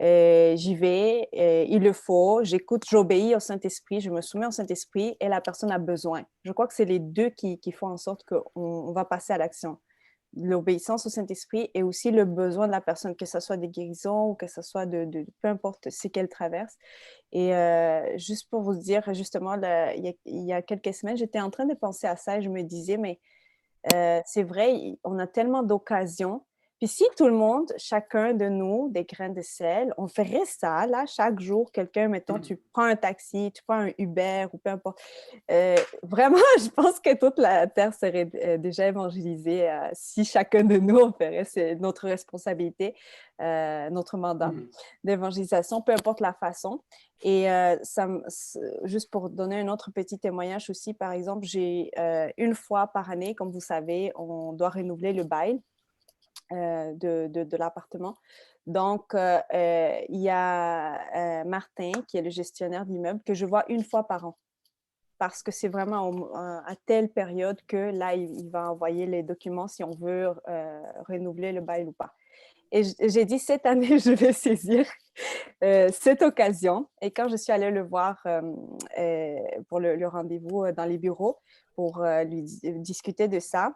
J'y vais, il le faut, j'écoute, j'obéis au Saint-Esprit, je me soumets au Saint-Esprit et la personne a besoin. Je crois que c'est les deux qui font en sorte qu'on va passer à l'action. L'obéissance au Saint-Esprit et aussi le besoin de la personne, que ce soit des guérisons ou que ce soit de peu importe ce qu'elle traverse. Et juste pour vous dire, justement, il y a quelques semaines, j'étais en train de penser à ça et je me disais, mais c'est vrai, on a tellement d'occasions. Puis si tout le monde, chacun de nous, des grains de sel, on ferait ça, là, chaque jour, quelqu'un, mettons, tu prends un taxi, tu prends un Uber ou peu importe. Vraiment, je pense que toute la Terre serait déjà évangélisée si chacun de nous, on ferait notre responsabilité, notre mandat d'évangélisation, peu importe la façon. Et juste pour donner un autre petit témoignage aussi, par exemple, j'ai une fois par année, comme vous savez, on doit renouveler le bail de l'appartement. Donc, il y a Martin, qui est le gestionnaire d'immeuble, que je vois une fois par an. Parce que c'est vraiment à telle période que là, il va envoyer les documents si on veut renouveler le bail ou pas. Et j'ai dit, cette année, je vais saisir cette occasion. Et quand je suis allée le voir pour le rendez-vous dans les bureaux pour lui discuter de ça,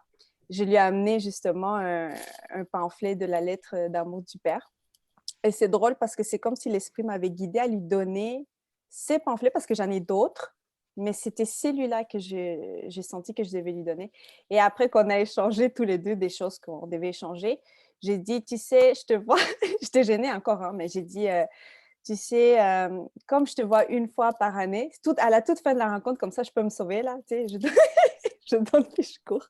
je lui ai amené justement un pamphlet de la lettre d'amour du Père. Et c'est drôle parce que c'est comme si l'Esprit m'avait guidée à lui donner ces pamphlets, parce que j'en ai d'autres, mais c'était celui-là que j'ai senti que je devais lui donner. Et après qu'on a échangé tous les deux des choses qu'on devait échanger, j'ai dit, tu sais, je te vois, j'étais gênée encore, hein, mais j'ai dit, tu sais, comme je te vois une fois par année, à la toute fin de la rencontre, comme ça, je peux me sauver, là, tu sais, je donne puis je cours.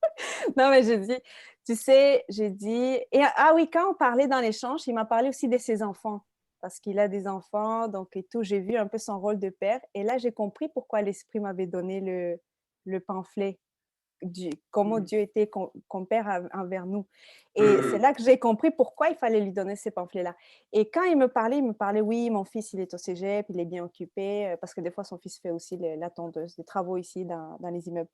Non, mais j'ai dit, tu sais, j'ai dit, ah oui, quand on parlait dans l'échange, il m'a parlé aussi de ses enfants, parce qu'il a des enfants, donc et tout, j'ai vu un peu son rôle de père, et là, j'ai compris pourquoi l'Esprit m'avait donné le pamphlet, comment Dieu était compère envers nous. Et c'est là que j'ai compris pourquoi il fallait lui donner ces pamphlets-là. Et quand il me parlait, oui, mon fils, il est au cégep, il est bien occupé, parce que des fois, son fils fait aussi la tondeuse, des travaux ici dans les immeubles.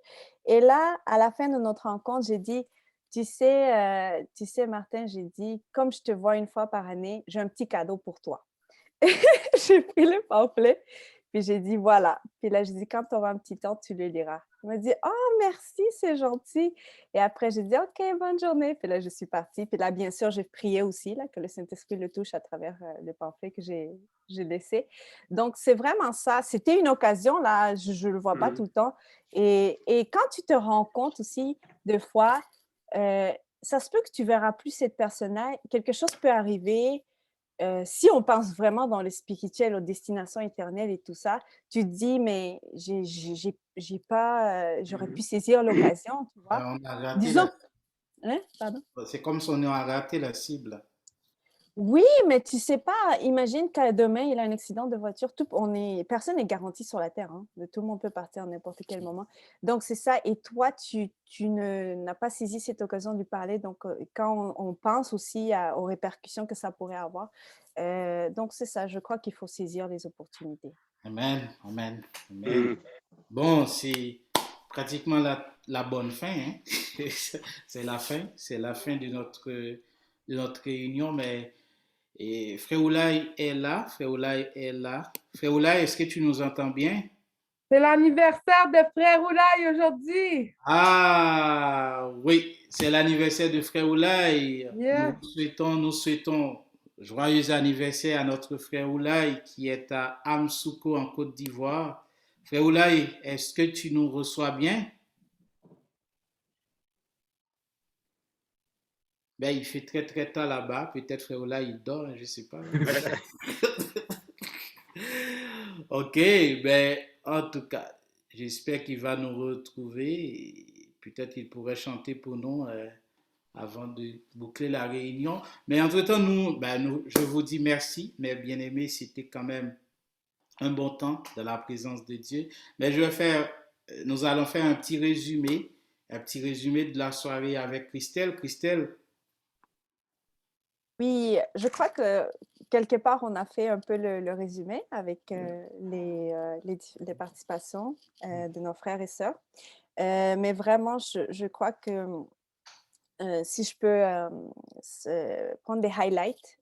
Et là, à la fin de notre rencontre, j'ai dit, tu sais, Martin, j'ai dit, comme je te vois une fois par année, j'ai un petit cadeau pour toi. J'ai pris le pamphlet, puis j'ai dit, voilà. Puis là, j'ai dit, quand tu auras un petit temps, tu le liras. Il m'a dit, oh, merci, c'est gentil. Et après, j'ai dit, OK, bonne journée. Puis là, je suis partie. Puis là, bien sûr, j'ai prié aussi, là, que le Saint-Esprit le touche à travers le pamphlet que j'ai laissé. Donc, c'est vraiment ça. C'était une occasion, là, je ne le vois pas tout le temps. Et quand tu te rends compte aussi, des fois, ça se peut que tu ne verras plus cette personne-là. Quelque chose peut arriver. Si on pense vraiment dans le spirituel, aux destinations éternelles et tout ça, tu te dis, mais j'ai pas, j'aurais pu saisir l'occasion, tu vois. On a raté Disons, hein, pardon. C'est comme si on a raté la cible. Oui, mais tu sais pas, imagine que demain, il a un accident de voiture. Personne n'est garanti sur la Terre. Hein. Tout le monde peut partir à n'importe quel moment. Donc, c'est ça. Et toi, tu n'as pas saisi cette occasion de lui parler. Donc, quand on pense aussi aux répercussions que ça pourrait avoir. Donc, c'est ça. Je crois qu'il faut saisir les opportunités. Amen, amen, amen. Bon, c'est pratiquement la bonne fin. Hein? C'est la fin de notre réunion, mais Frère Oulaye est là, Frère Oulaye est là. Frère Oulaye, est-ce que tu nous entends bien? C'est l'anniversaire de Frère Oulaye aujourd'hui. Ah oui, c'est l'anniversaire de Frère Oulaye. Yes. Nous souhaitons joyeux anniversaire à notre frère Oulaye qui est à Amsouko en Côte d'Ivoire. Frère Oulaye, est-ce que tu nous reçois bien? Ben, il fait très très tard là-bas. Peut-être frère Oulaye, il dort, je ne sais pas. Ok, ben, en tout cas, j'espère qu'il va nous retrouver. Peut-être qu'il pourrait chanter pour nous avant de boucler la réunion. Mais entre-temps, je vous dis merci, mes bien-aimés, c'était quand même un bon temps dans la présence de Dieu. Mais nous allons faire un petit résumé de la soirée avec Christelle. Christelle, Oui, je crois que quelque part, on a fait un peu le résumé avec les participations de nos frères et sœurs. Mais vraiment, je crois que si je peux prendre des highlights,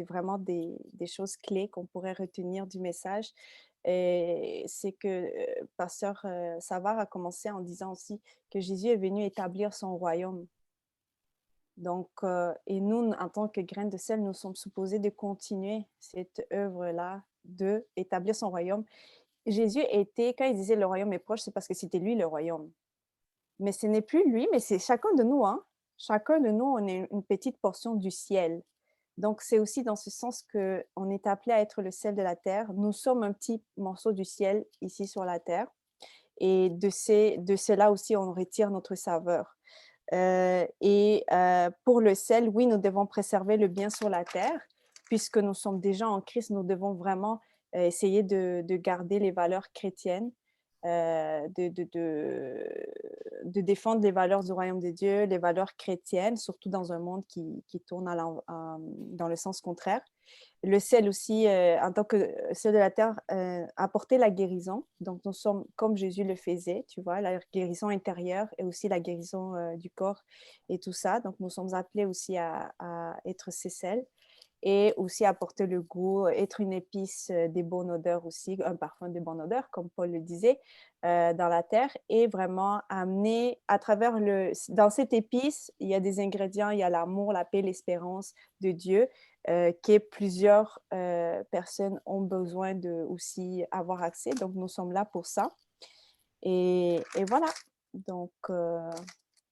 vraiment des choses clés qu'on pourrait retenir du message, c'est que Pasteur Savard a commencé en disant aussi que Jésus est venu établir son royaume. Donc, et nous, en tant que graines de sel, nous sommes supposés de continuer cette œuvre-là, de établir son royaume. Jésus était, quand il disait le royaume est proche, c'est parce que c'était lui le royaume. Mais ce n'est plus lui, mais c'est chacun de nous, hein. Chacun de nous, on est une petite portion du ciel. Donc, c'est aussi dans ce sens qu'on est appelé à être le sel de la terre. Nous sommes un petit morceau du ciel ici sur la terre. Et de cela aussi, on retire notre saveur. Pour le sel, oui, nous devons préserver le bien sur la terre, puisque nous sommes déjà en Christ, nous devons vraiment essayer de garder les valeurs chrétiennes, de défendre les valeurs du royaume de Dieu, les valeurs chrétiennes, surtout dans un monde qui tourne dans le sens contraire. Le sel aussi, en tant que sel de la terre, apporter la guérison. Donc, nous sommes comme Jésus le faisait, tu vois, la guérison intérieure et aussi la guérison du corps et tout ça. Donc, nous sommes appelés aussi à être ces sels et aussi apporter le goût, être une épice des bonnes odeurs aussi, un parfum de bonne odeur, comme Paul le disait, dans la terre, et vraiment amener à travers dans cette épice, il y a des ingrédients, il y a l'amour, la paix, l'espérance de Dieu, que plusieurs personnes ont besoin de aussi avoir accès. Donc, nous sommes là pour ça. Et voilà. Donc,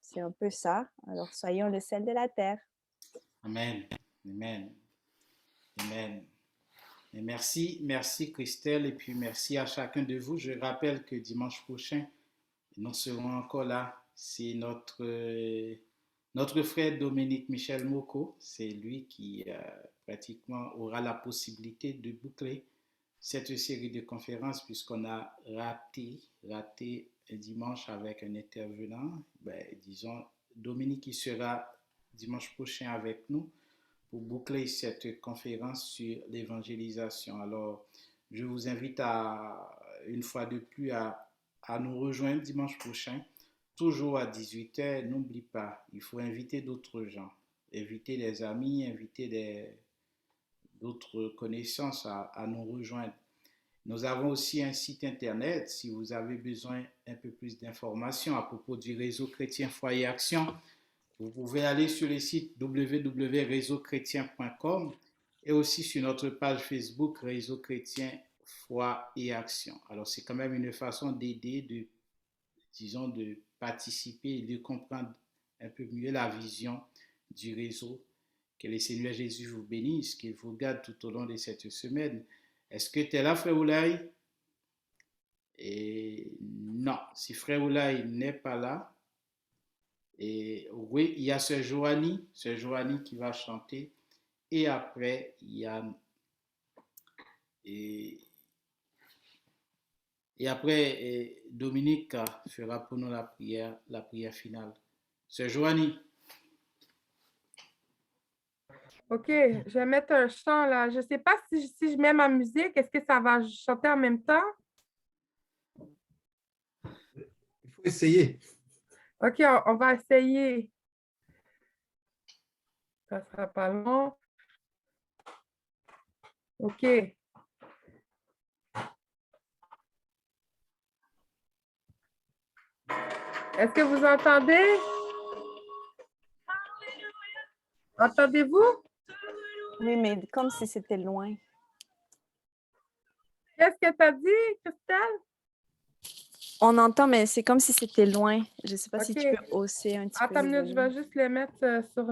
c'est un peu ça. Alors, soyons le sel de la terre. Amen. Amen. Amen. Et merci Christelle, et puis merci à chacun de vous. Je rappelle que dimanche prochain, nous serons encore là. C'est notre frère Dominique Michel Moko. C'est lui qui pratiquement aura la possibilité de boucler cette série de conférences puisqu'on a raté un dimanche avec un intervenant. Disons, Dominique qui sera dimanche prochain avec nous pour boucler cette conférence sur l'évangélisation. Alors, je vous invite une fois de plus à nous rejoindre dimanche prochain, toujours à 18h. N'oublie pas, il faut inviter d'autres gens, inviter des amis, inviter d'autres connaissances à nous rejoindre. Nous avons aussi un site internet. Si vous avez besoin un peu plus d'informations à propos du réseau chrétien Foyer Action, vous pouvez aller sur le site www.réseauchrétien.com et aussi sur notre page Facebook Réseau Chrétien Foi et Action. Alors, c'est quand même une façon d'aider, de participer et de comprendre un peu mieux la vision du réseau. Que le Seigneur Jésus vous bénisse, qu'il vous garde tout au long de cette semaine. Est-ce que tu es là, frère Oulaï? Et non, si frère Oulaï n'est pas là, et oui, il y a Sœur Joanie qui va chanter. Et après, il y a Dominique fera pour nous la prière finale. Sœur Joanie. OK, je vais mettre un chant là. Je ne sais pas si je mets ma musique, est-ce que ça va chanter en même temps? Il faut essayer. OK, on va essayer. Ça ne sera pas long. OK. Est-ce que vous entendez? Entendez-vous? Oui, mais comme si c'était loin. Qu'est-ce que tu as dit, Christelle? On entend, mais c'est comme si c'était loin. Je ne sais pas si tu OK. peux hausser un petit peu. Attends une minute, je vais juste les mettre sur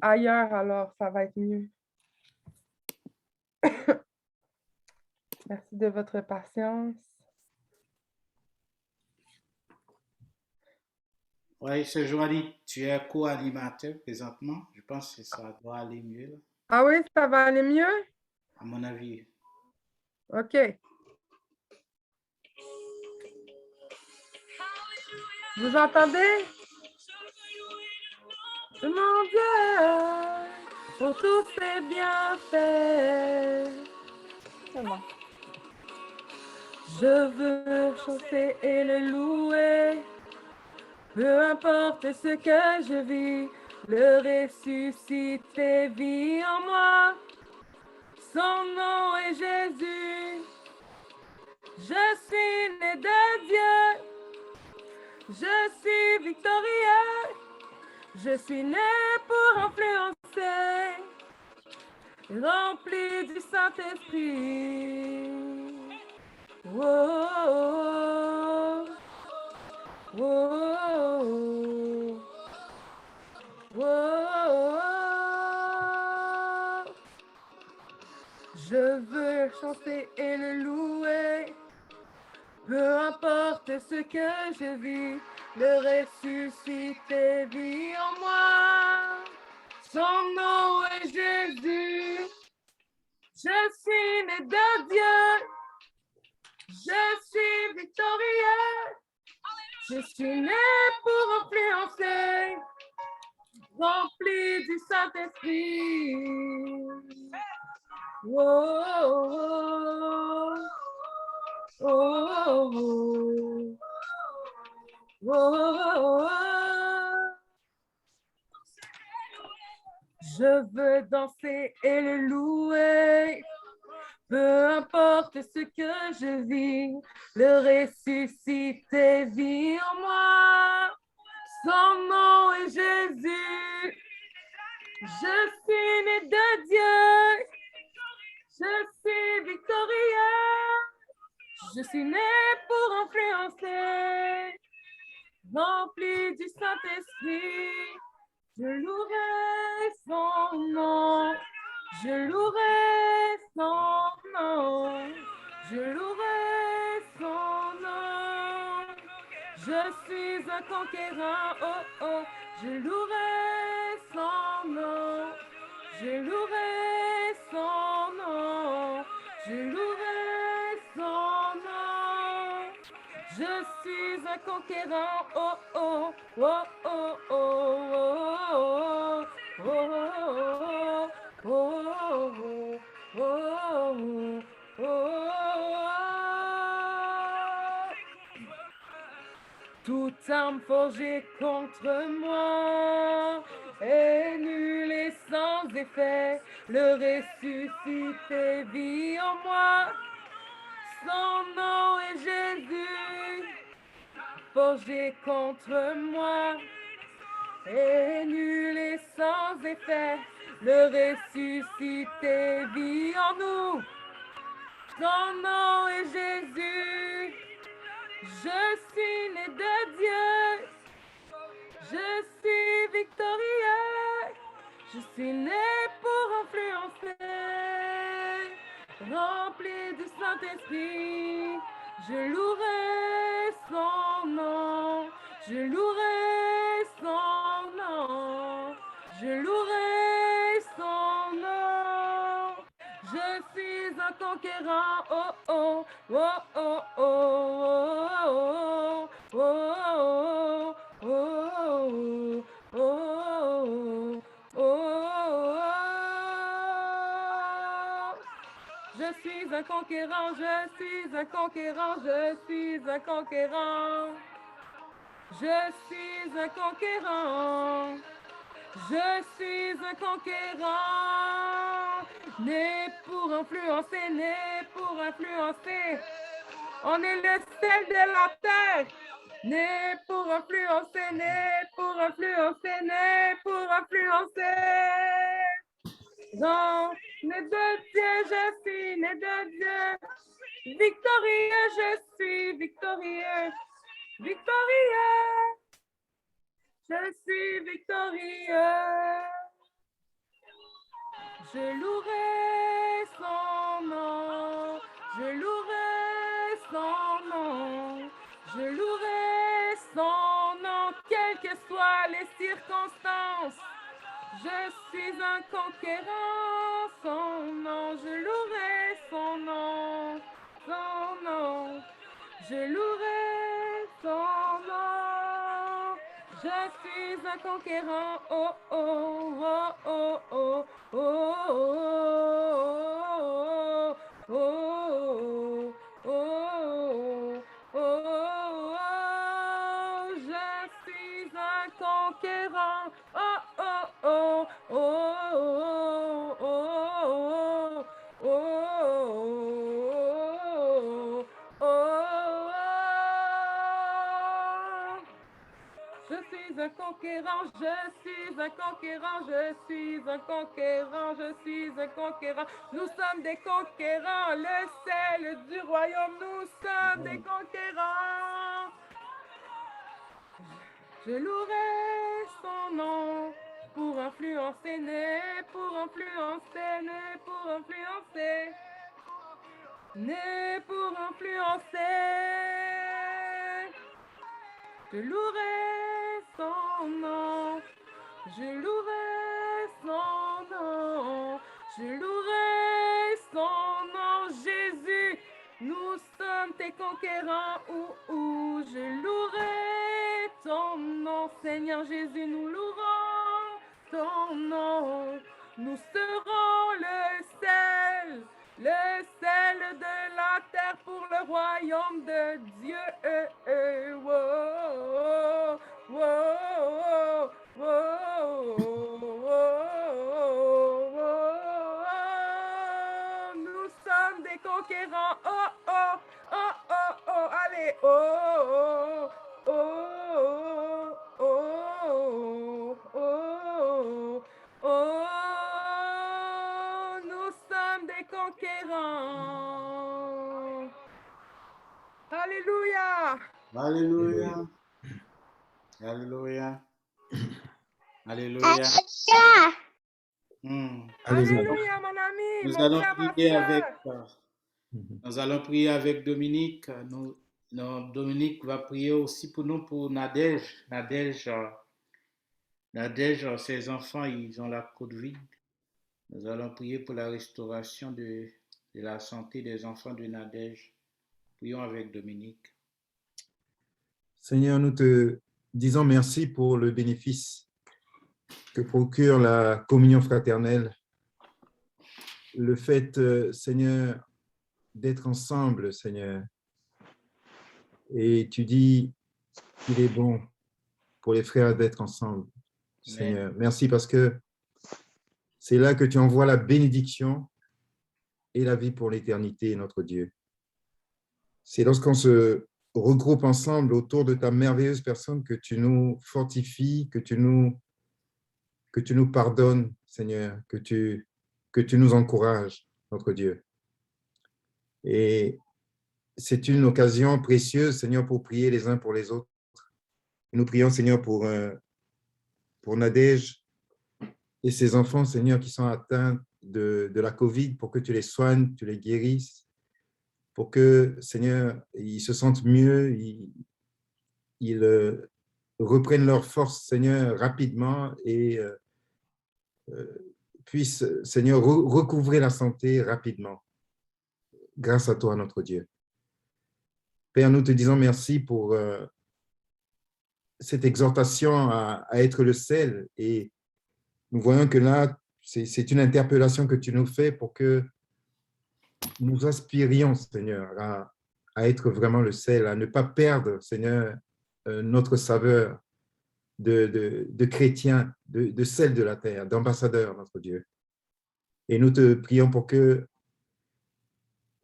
ailleurs, alors ça va être mieux. Merci de votre patience. Oui, Sœur Joanie, tu es co-animateur présentement. Je pense que ça doit aller mieux, là, Ah oui, ça va aller mieux? à mon avis. OK. Vous entendez? Mon Dieu! pour tous ses bienfaits. C'est bon. Je veux chanter et le louer, peu importe ce que je vis, le ressuscité vit en moi. Son nom est Jésus. Je suis né de Dieu. Je suis victorieux. Je suis né pour influencer, rempli du Saint-Esprit. Oh, oh, oh, oh, oh. Je veux chanter et le louer, peu importe ce que je vis, le ressuscité vit en moi. Son nom est Jésus. Je suis né de Dieu. Je suis victorieux. Je suis né pour influencer, rempli du Saint-Esprit. Oh, oh, oh, oh, oh. Je veux danser et le louer, peu importe ce que je vis, le ressuscité vit en moi. Son nom est Jésus. Je suis né de Dieu. Je suis victorieux. Je suis né pour influencer, rempli du Saint-Esprit. Je louerai son nom. Je louerai son nom. Je louerai son nom. Je suis un conquérant. Oh, oh. Je louerai son nom. Je louerai son nom. Je louerai son nom. Je suis un conquérant. Oh, oh, oh, oh, oh, oh, oh, oh, oh, oh, oh, oh. Toute arme forgée contre moi est nulle et sans effet. Le ressuscité vit en moi. Son nom est Jésus. Forgé contre moi est nul et sans effet. Le ressuscité vit en nous. Son nom est Jésus. Je suis né de Dieu. Je suis victorieux. Je suis né pour influencer, rempli du Saint-Esprit. Je louerai son nom. Je louerai son nom. Je louerai son nom. Je suis un conquérant. Oh, oh, oh, oh, oh, oh, oh, oh, oh, oh, oh, oh. Je suis un conquérant, je suis un conquérant, je suis un conquérant. Je suis un conquérant. Je suis un conquérant. Né pour influencer, né pour influencer. On est le sel de la terre. Né pour influencer, né pour influencer, né pour influencer. Non, né de Dieu, je suis né de Dieu. Victorieux, je suis victorieux. Victorieux, je suis victorieux. Je louerai son nom. Je louerai son nom. Je louerai son nom, quelles que soient les circonstances. Je suis un conquérant, son nom, je louerai son nom, son nom. Je louerai son nom, Je suis un conquérant. Oh, oh, oh, oh, oh, oh, oh, oh, oh, oh, oh, je suis un conquérant. Oh, oh, oh, oh, oh, oh, oh, oh, oh. Je suis un conquérant, je suis un conquérant, je suis un conquérant, je suis un conquérant. Nous sommes des conquérants, le sel du royaume, nous sommes des conquérants. Je louerai son nom pour influencer, né pour influencer, né pour influencer, né pour influencer. Je louerai son nom, je louerai son nom, je louerai son nom, Jésus, nous sommes tes conquérants, je louerai ton nom, Seigneur Jésus, nous louerons ton nom, nous serons le sel de la terre pour le royaume de Dieu. Wow, wow, wow, wow. Nous sommes des conquérants. Oh, oh, oh, oh, oh, allez. Oh, oh, oh, oh, oh, oh, oh. Nous sommes des conquérants. Alléluia. Alléluia. Alléluia. Alléluia. Alléluia, mon ami. Nous mon allons frère, ma prier sœur. avec, nous allons prier avec Dominique. Dominique va prier aussi pour nous, pour Nadège. Nadège, ses enfants, ils ont la côte vide. Nous allons prier pour la restauration de la santé des enfants de Nadège. Prions avec Dominique. Seigneur, nous te disons merci pour le bénéfice que procure la communion fraternelle. Le fait, Seigneur, d'être ensemble, Seigneur. Et tu dis qu'il est bon pour les frères d'être ensemble, Seigneur. Merci parce que c'est là que tu envoies la bénédiction et la vie pour l'éternité, notre Dieu. C'est lorsqu'on se regroupe ensemble autour de ta merveilleuse personne que tu nous fortifies, que tu nous pardonnes, Seigneur, que tu nous encourages, notre Dieu. Et c'est une occasion précieuse, Seigneur, pour prier les uns pour les autres. Nous prions, Seigneur, pour Nadège et ses enfants, Seigneur, qui sont atteints de la COVID, pour que tu les soignes, tu les guérisses, pour que, Seigneur, ils se sentent mieux, ils reprennent leur force, Seigneur, rapidement et puissent, Seigneur, recouvrer la santé rapidement, grâce à toi, notre Dieu. Père, nous te disons merci pour cette exhortation à être le sel et nous voyons que là, c'est une interpellation que tu nous fais pour que nous aspirions, Seigneur, à être vraiment le sel, à ne pas perdre, Seigneur, notre saveur de chrétien, de sel de la terre, d'ambassadeur, notre Dieu. Et nous te prions pour que,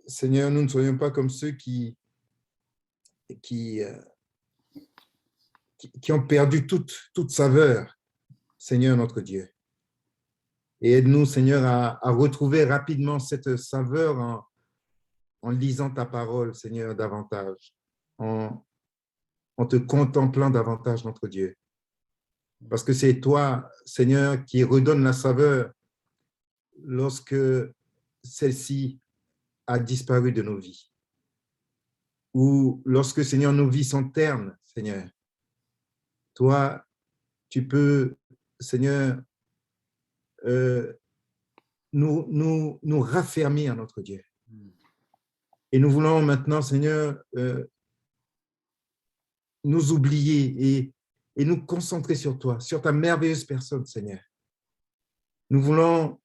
Seigneur, nous ne soyons pas comme ceux qui ont perdu toute saveur, Seigneur, notre Dieu. Et aide-nous, Seigneur, à retrouver rapidement cette saveur en lisant ta parole, Seigneur, davantage, en te contemplant davantage, notre Dieu. Parce que c'est toi, Seigneur, qui redonne la saveur lorsque celle-ci a disparu de nos vies. Ou lorsque, Seigneur, nos vies sont ternes, Seigneur. Toi, tu peux, Seigneur, nous raffermir, notre Dieu. Et nous voulons maintenant, Seigneur, nous oublier et nous concentrer sur toi, sur ta merveilleuse personne, Seigneur. Nous voulons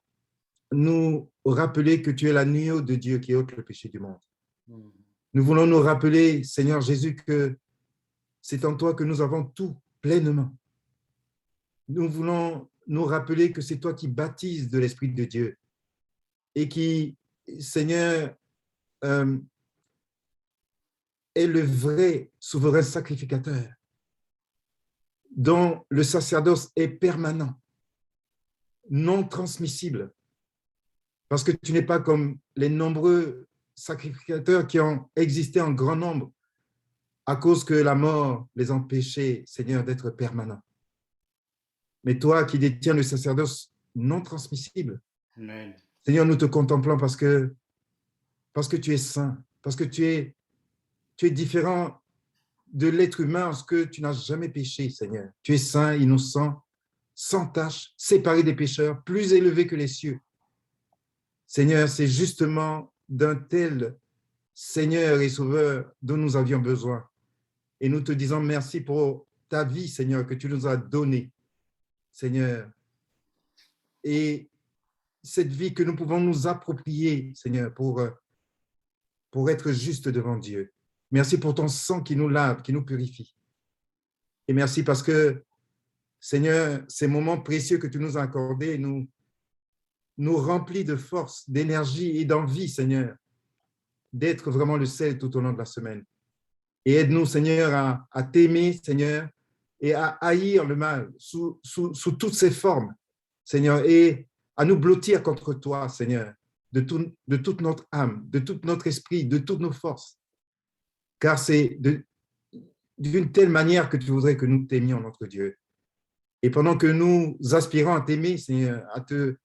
nous rappeler que tu es l'agneau de Dieu qui ôte le péché du monde. Nous voulons nous rappeler, Seigneur Jésus, que c'est en toi que nous avons tout pleinement. Nous voulons nous rappeler que c'est toi qui baptises de l'Esprit de Dieu et qui, Seigneur, est le vrai souverain sacrificateur dont le sacerdoce est permanent, non transmissible, parce que tu n'es pas comme les nombreux sacrificateurs qui ont existé en grand nombre à cause que la mort les empêchait, Seigneur, d'être permanents. Mais toi qui détiens le sacerdoce non transmissible, Amen. Seigneur, nous te contemplons parce que tu es saint, parce que tu es différent de l'être humain, parce que tu n'as jamais péché, Seigneur. Tu es saint, innocent, sans tache, séparé des pécheurs, plus élevé que les cieux. Seigneur, c'est justement d'un tel Seigneur et Sauveur dont nous avions besoin. Et nous te disons merci pour ta vie, Seigneur, que tu nous as donnée, Seigneur. Et cette vie que nous pouvons nous approprier, Seigneur, pour être juste devant Dieu. Merci pour ton sang qui nous lave, qui nous purifie. Et merci parce que, Seigneur, ces moments précieux que tu nous as accordés nous remplit de force, d'énergie et d'envie, Seigneur, d'être vraiment le sel tout au long de la semaine. Et aide-nous, Seigneur, à t'aimer, Seigneur, et à haïr le mal sous toutes ses formes, Seigneur, et à nous blottir contre toi, Seigneur, de toute notre âme, de tout notre esprit, de toutes nos forces. Car c'est d'une telle manière que tu voudrais que nous t'aimions, notre Dieu. Et pendant que nous aspirons à t'aimer, Seigneur,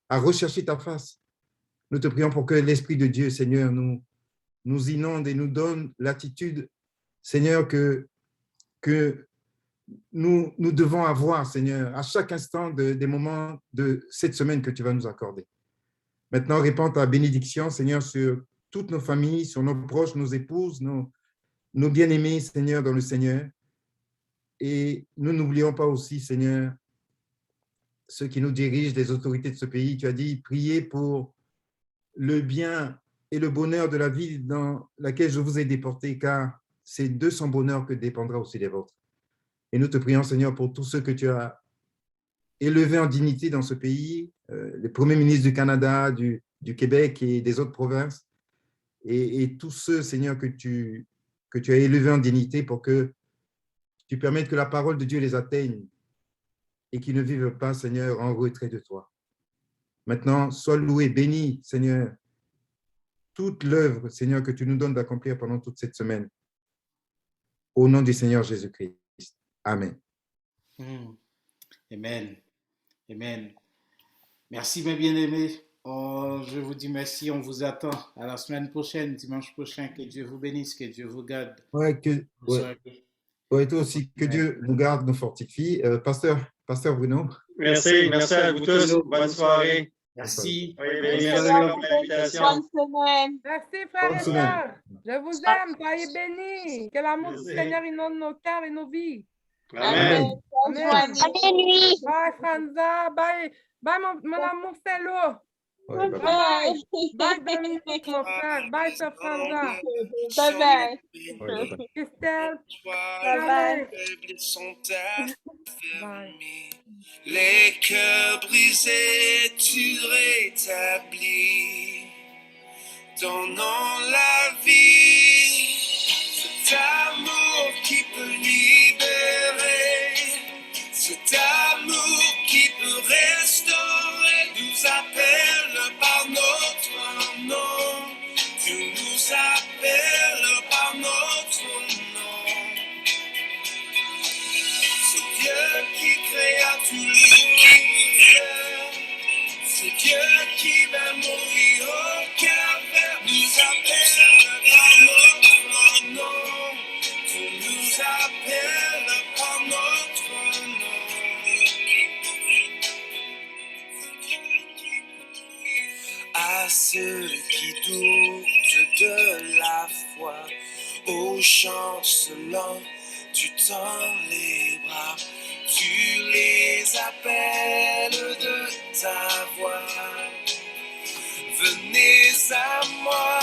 à rechercher ta face, nous te prions pour que l'Esprit de Dieu, Seigneur, nous inonde et nous donne l'attitude, Seigneur, que nous devons avoir, Seigneur, à chaque instant des moments de cette semaine que tu vas nous accorder. Maintenant, répands ta bénédiction, Seigneur, sur toutes nos familles, sur nos proches, nos épouses, nos bien-aimés, Seigneur, dans le Seigneur. Et nous n'oublions pas aussi, Seigneur, ceux qui nous dirigent, les autorités de ce pays. Tu as dit, priez pour le bien et le bonheur de la ville dans laquelle je vous ai déporté, car c'est de son bonheur que dépendra aussi les vôtres. Et nous te prions, Seigneur, pour tous ceux que tu as élevés en dignité dans ce pays, les premiers ministres du Canada, du Québec et des autres provinces, et tous ceux, Seigneur, que tu as élevés en dignité pour que tu permettes que la parole de Dieu les atteigne et qu'ils ne vivent pas, Seigneur, en retrait de toi. Maintenant, sois loué, béni, Seigneur, toute l'œuvre, Seigneur, que tu nous donnes d'accomplir pendant toute cette semaine. Au nom du Seigneur Jésus-Christ. Amen. Amen. Amen. Merci, mes bien-aimés. Je vous dis merci. On vous attend à la semaine prochaine, dimanche prochain. Que Dieu vous bénisse, que Dieu vous garde. Ouais, toi aussi, que Dieu nous garde, nous fortifie. Pasteur Bruno. Merci à vous tous. Bonne soirée. Merci. Oui, merci pour l'invitation. Bonne semaine. Merci, frères et sœurs. Je vous aime. Soyez bénis. Que l'amour du Seigneur inonde nos cœurs et nos vies. Amen. Amen. Bonne nuit. Bye, Franza. Bye, mon amour Cello. Ouais, Bye, bye. Bye, Dominique, mon frère. Bye, Sœur Franza. Bye bye. ouais. Christelle. Bye bye. Sont Bye. affermis. Les cœurs brisés, tu rétablis. Donnant la vie, cet amour qui peut libérer, cet amour qui peut restaurer, nous appelle par notre nom. Tu nous appelles par notre nom. C'est Dieu qui créa tout l'univers. C'est Dieu qui va mourir au calvaire. Nous appelle par notre nom. Tu nous appelles par notre nom. À ceux qui doutent de la foi, aux chancelants, tu tends les bras. Tu les appelles de ta voix. Venez à moi.